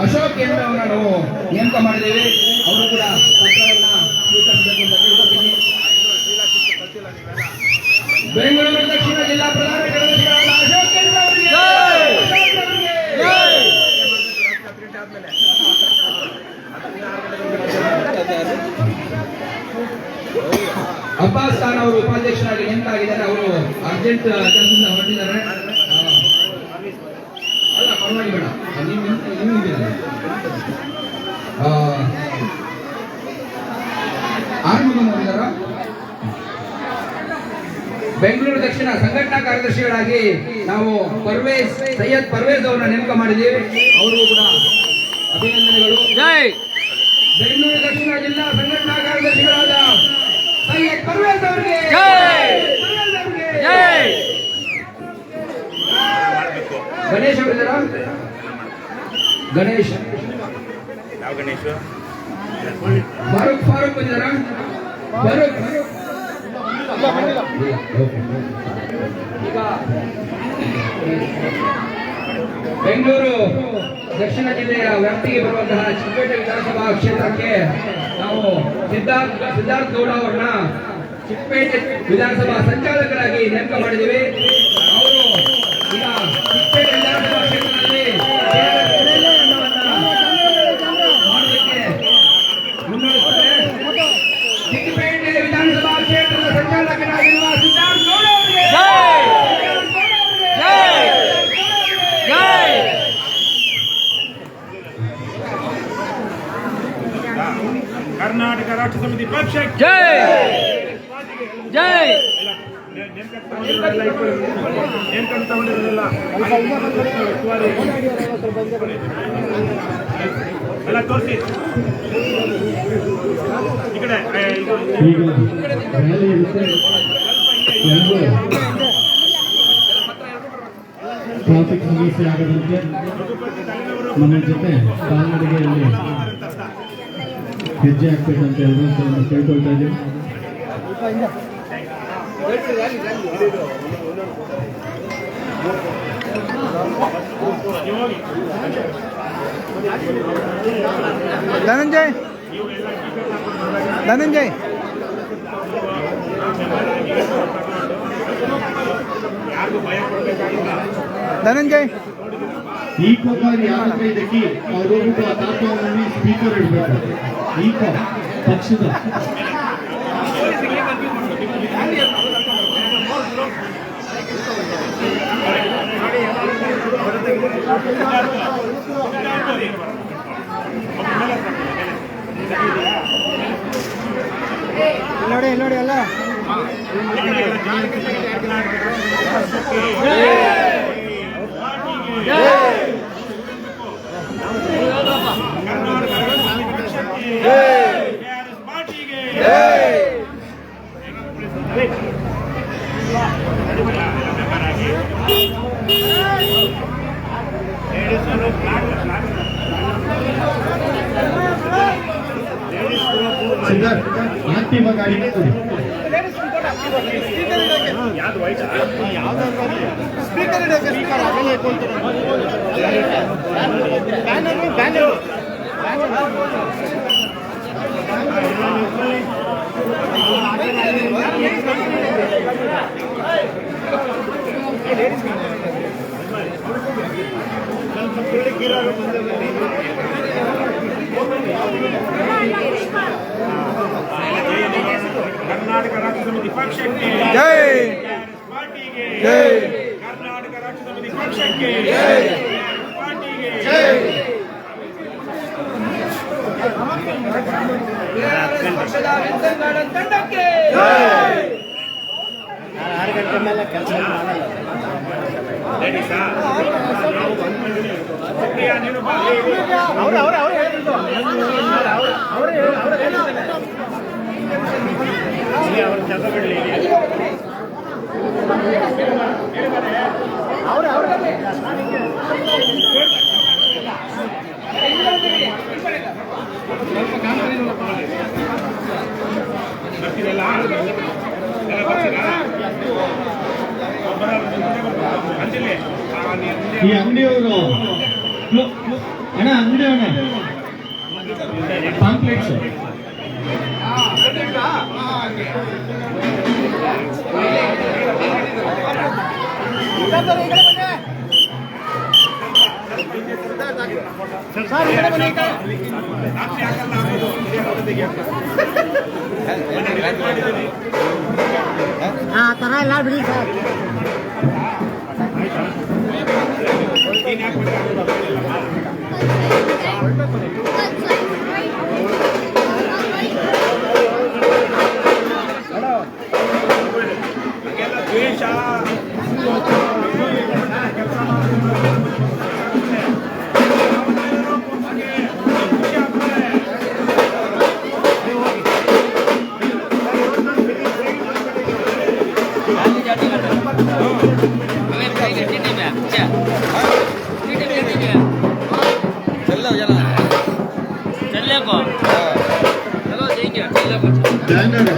ಅಶೋಕ್ ಎಂ ಅವರನ್ನು ನಾವು ನೇಮಕ ಮಾಡಿದ್ದೇವೆ. ಅವರು ಕೂಡ ಪತ್ರವನ್ನು ಸ್ವೀಕರಿಸಬೇಕು ಅಂತ ಕೇಳ್ಕೊತೀನಿ. ಬೆಂಗಳೂರು ದಕ್ಷಿಣ ಜಿಲ್ಲಾ ಪ್ರಧಾನ ಕಾರ್ಯದರ್ಶಿಗಳಾದ ಅಶೋಕ್ ಎಂ ಅವರಿಗೆ, ಅಬ್ಬಾಸ್ ಖಾನ್ ಅವರು ಉಪಾಧ್ಯಕ್ಷರಾಗಿ ನೇಮಕ ಆಗಿದ್ದಾರೆ. ಅವರು ಅರ್ಜೆಂಟ್ ಕೆಲಸದಿಂದ ಹೊರಟಿದ್ದಾರೆ. ಅಲ್ಲ ಪರವಾಗಿ ಬೇಡ, ನೀವು ಆರ್ಮುಗಂ ಅವರಿದ್ದಾರ. ಬೆಂಗಳೂರು ದಕ್ಷಿಣ ಸಂಘಟನಾ ಕಾರ್ಯದರ್ಶಿಗಳಾಗಿ ನಾವು ಸೈಯದ್ ಪರ್ವೇಜ್ ಅವರನ್ನ ನೇಮಕ ಮಾಡಿದ್ದೀವಿ. ಅವರು ಕೂಡ ಅಭಿನಂದನೆಗಳು. ಬೆಂಗಳೂರು ದಕ್ಷಿಣ ಜಿಲ್ಲಾ ಸಂಘಟನಾ ಕಾರ್ಯದರ್ಶಿಗಳಾದ ಸೈಯದ್ ಪರ್ವೇಜ್ ಅವರಿಗೆ, ಗಣೇಶ್ ಅವರಿದ್ದಾರ? ಗಣೇಶ್ ಫಾರೂಕ್ ಬಂದಿದ್ದಾರ? ಈಗ ಬೆಂಗಳೂರು ದಕ್ಷಿಣ ಜಿಲ್ಲೆಯ ವ್ಯಾಪ್ತಿಗೆ ಬರುವಂತಹ ಚಿಕ್ಕಪೇಟೆ ವಿಧಾನಸಭಾ ಕ್ಷೇತ್ರಕ್ಕೆ ನಾವು ಸಿದ್ಧಾರ್ಥ ಗೌಡ ಅವರನ್ನ ಚಿಕ್ಕಪೇಟೆ ವಿಧಾನಸಭಾ ಸಂಚಾಲಕರಾಗಿ ನೇಮಕ ಮಾಡಿದ್ದೀವಿ. ಅವರು ಈಗ ಚಿಕ್ಕಪೇಟೆ ವಿಧಾನಸಭಾ ಕ್ಷೇತ್ರದಲ್ಲಿ ಮಾಡೋದಕ್ಕೆ ಮುನ್ನಡೆಸುತ್ತಾರೆ. ಚಿಕ್ಕಪೇಟೆ ವಿಧಾನಸಭಾ ಕ್ಷೇತ್ರದ ಸಂಚಾಲಕರಾಗಿರುವ ಸಿದ್ಧಾರ್ಥ ಗೌಡ ಅವರಿಗೆ ಕರ್ನಾಟಕ ರಾಷ್ಟ್ರ ಸಮಿತಿ ಪಕ್ಷಕ್ಕೆ ಜೈ ಜೈ. ಎಲ್ಲ ತೋರಿಸಿ ಈ ಕಡೆ ಟ್ರಾಫಿಕ್ ಸಮಸ್ಯೆ ಆಗದಂತೆ ನಮ್ಮ ಜೊತೆ ಕಾಲ್ನಡಿಗೆಯಲ್ಲಿ ಹೆಜ್ಜೆ ಹಾಕ್ಬೇಕಂತ ಎಲ್ಲರೂ ಕೇಳ್ಕೊಳ್ತಾ ಇದ್ದೀವಿ. ಧನಂಜಯ್ ಧನಂಜಯ್ ಈಕೋ ಕಾರ್ಡ್ ಯಾರ ಹತ್ರ ಇದಕ್ಕೆ ಅವ್ರು ಹೋಗ್ಬಿಟ್ಟು ಆ ತಾತ್ವದಲ್ಲಿ ಸ್ಪೀಕರ್ ಇಡಬೇಕು. ಈಕೋ ಪಕ್ಷದ ನೋಡಿ ನೋಡಿ ಅಲ್ಲ ಸಿದ್ಧಾರ್ಥ್ ಆಕ್ಟಿವ್ ಗಾಡಿ ಕೊಡಿ. ಕರ್ನಾಟಕ ರಾಜ್ಯ ಸಮಿತಿ ಪಕ್ಷಕ್ಕೆ ಜೈ ಪಾರ್ಟಿಗೆ ಜೈ ಕರ್ನಾಟಕ ರಾಜ್ಯ ಸಮಿತಿ ಪಕ್ಷಕ್ಕೆ ಪಾರ್ಟಿಗೆ ತಂಡಕ್ಕೆ ಈ ಅಂಗಡಿಯವರು ಅಣ್ಣ ಅಂಗಡಿ ಪಾಂಪ್ಲೆಟ್ಸ್ ಆ ಥರ ಎಲ್ಲ ಬಿಡಿ ಸರ್. ದ್ವೇಷ ಬ್ಯಾನರ್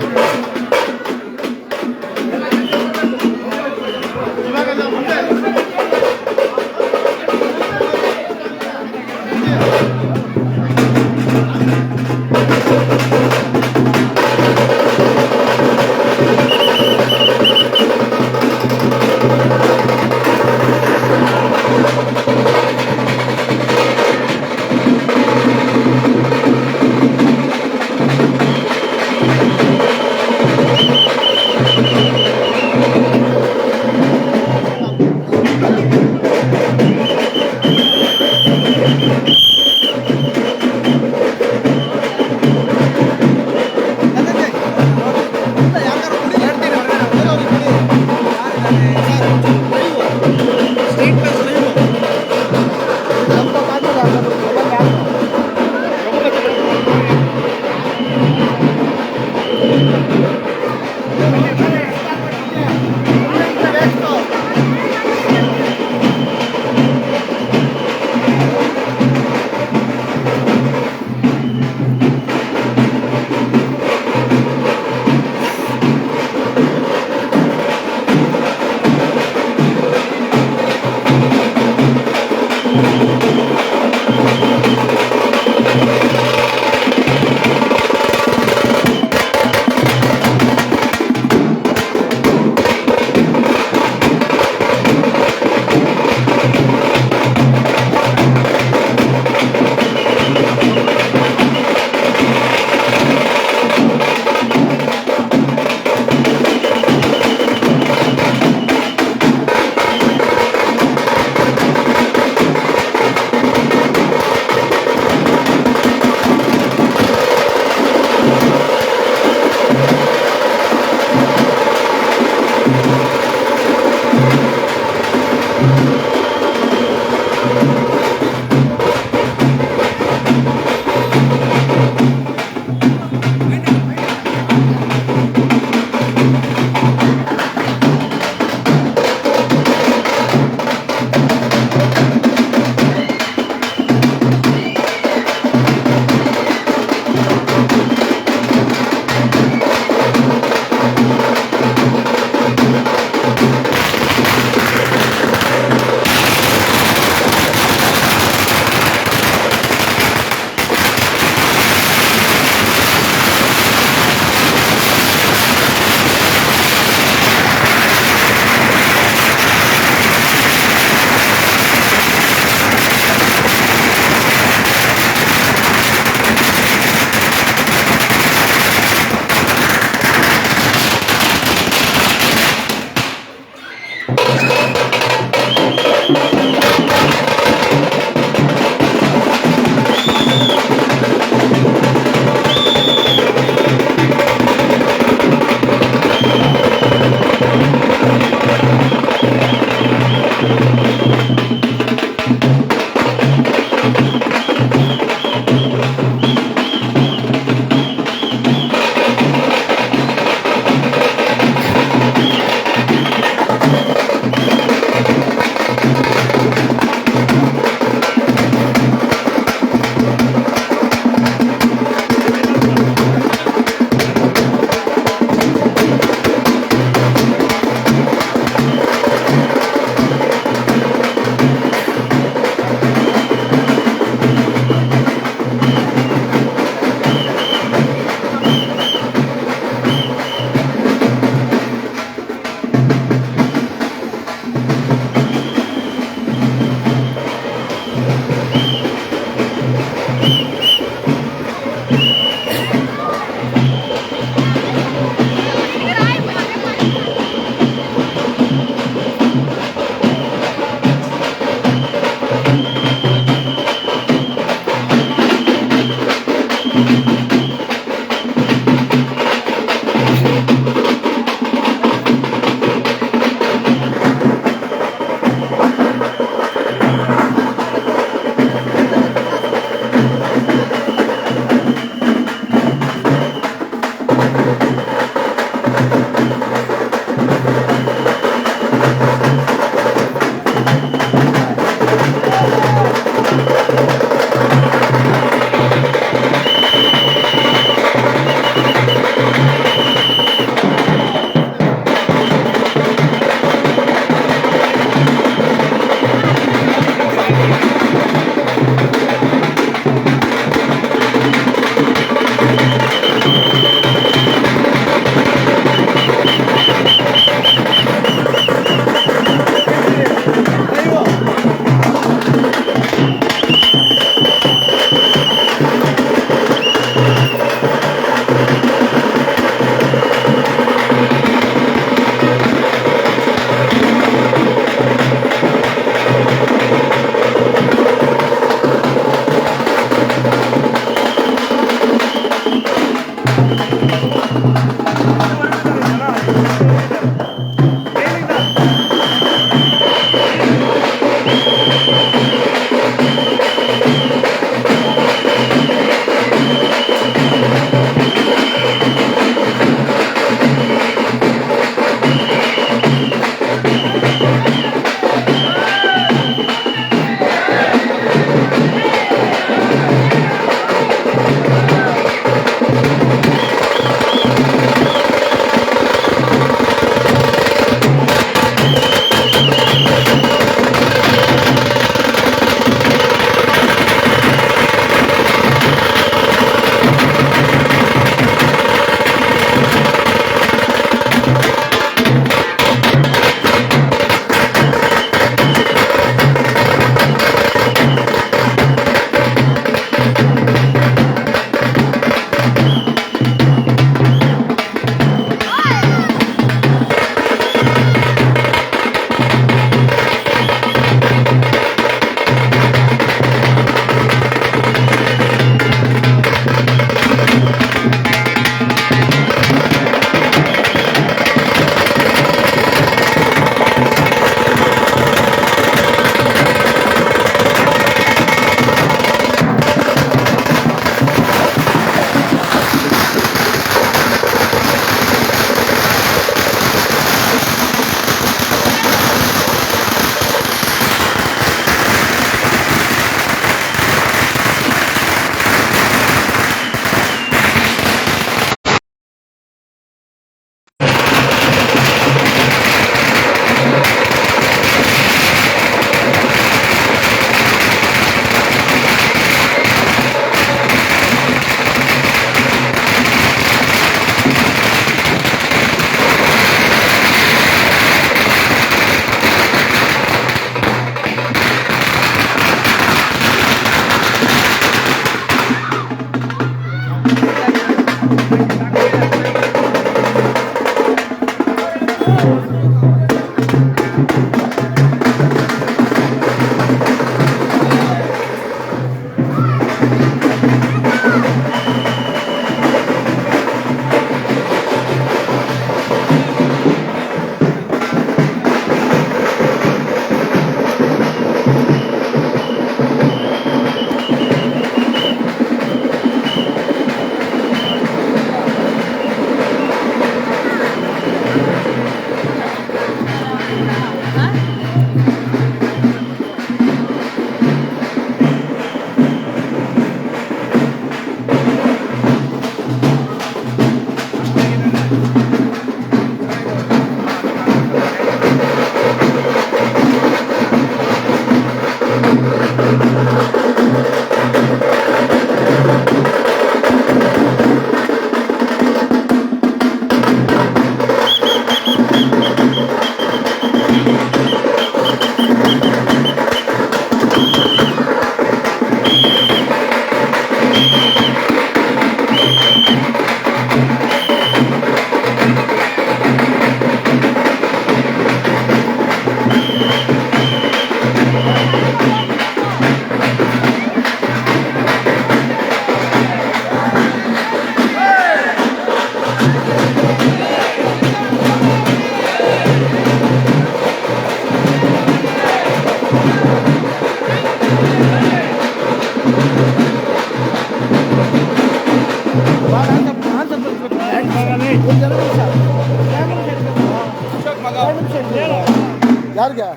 ಯಾರಿಗೆ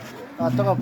ತಗೋ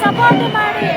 ಸಪೋರ್ಟ್ ಮಾಡಿ.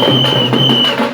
ಧನ್ಯವಾದಗಳು.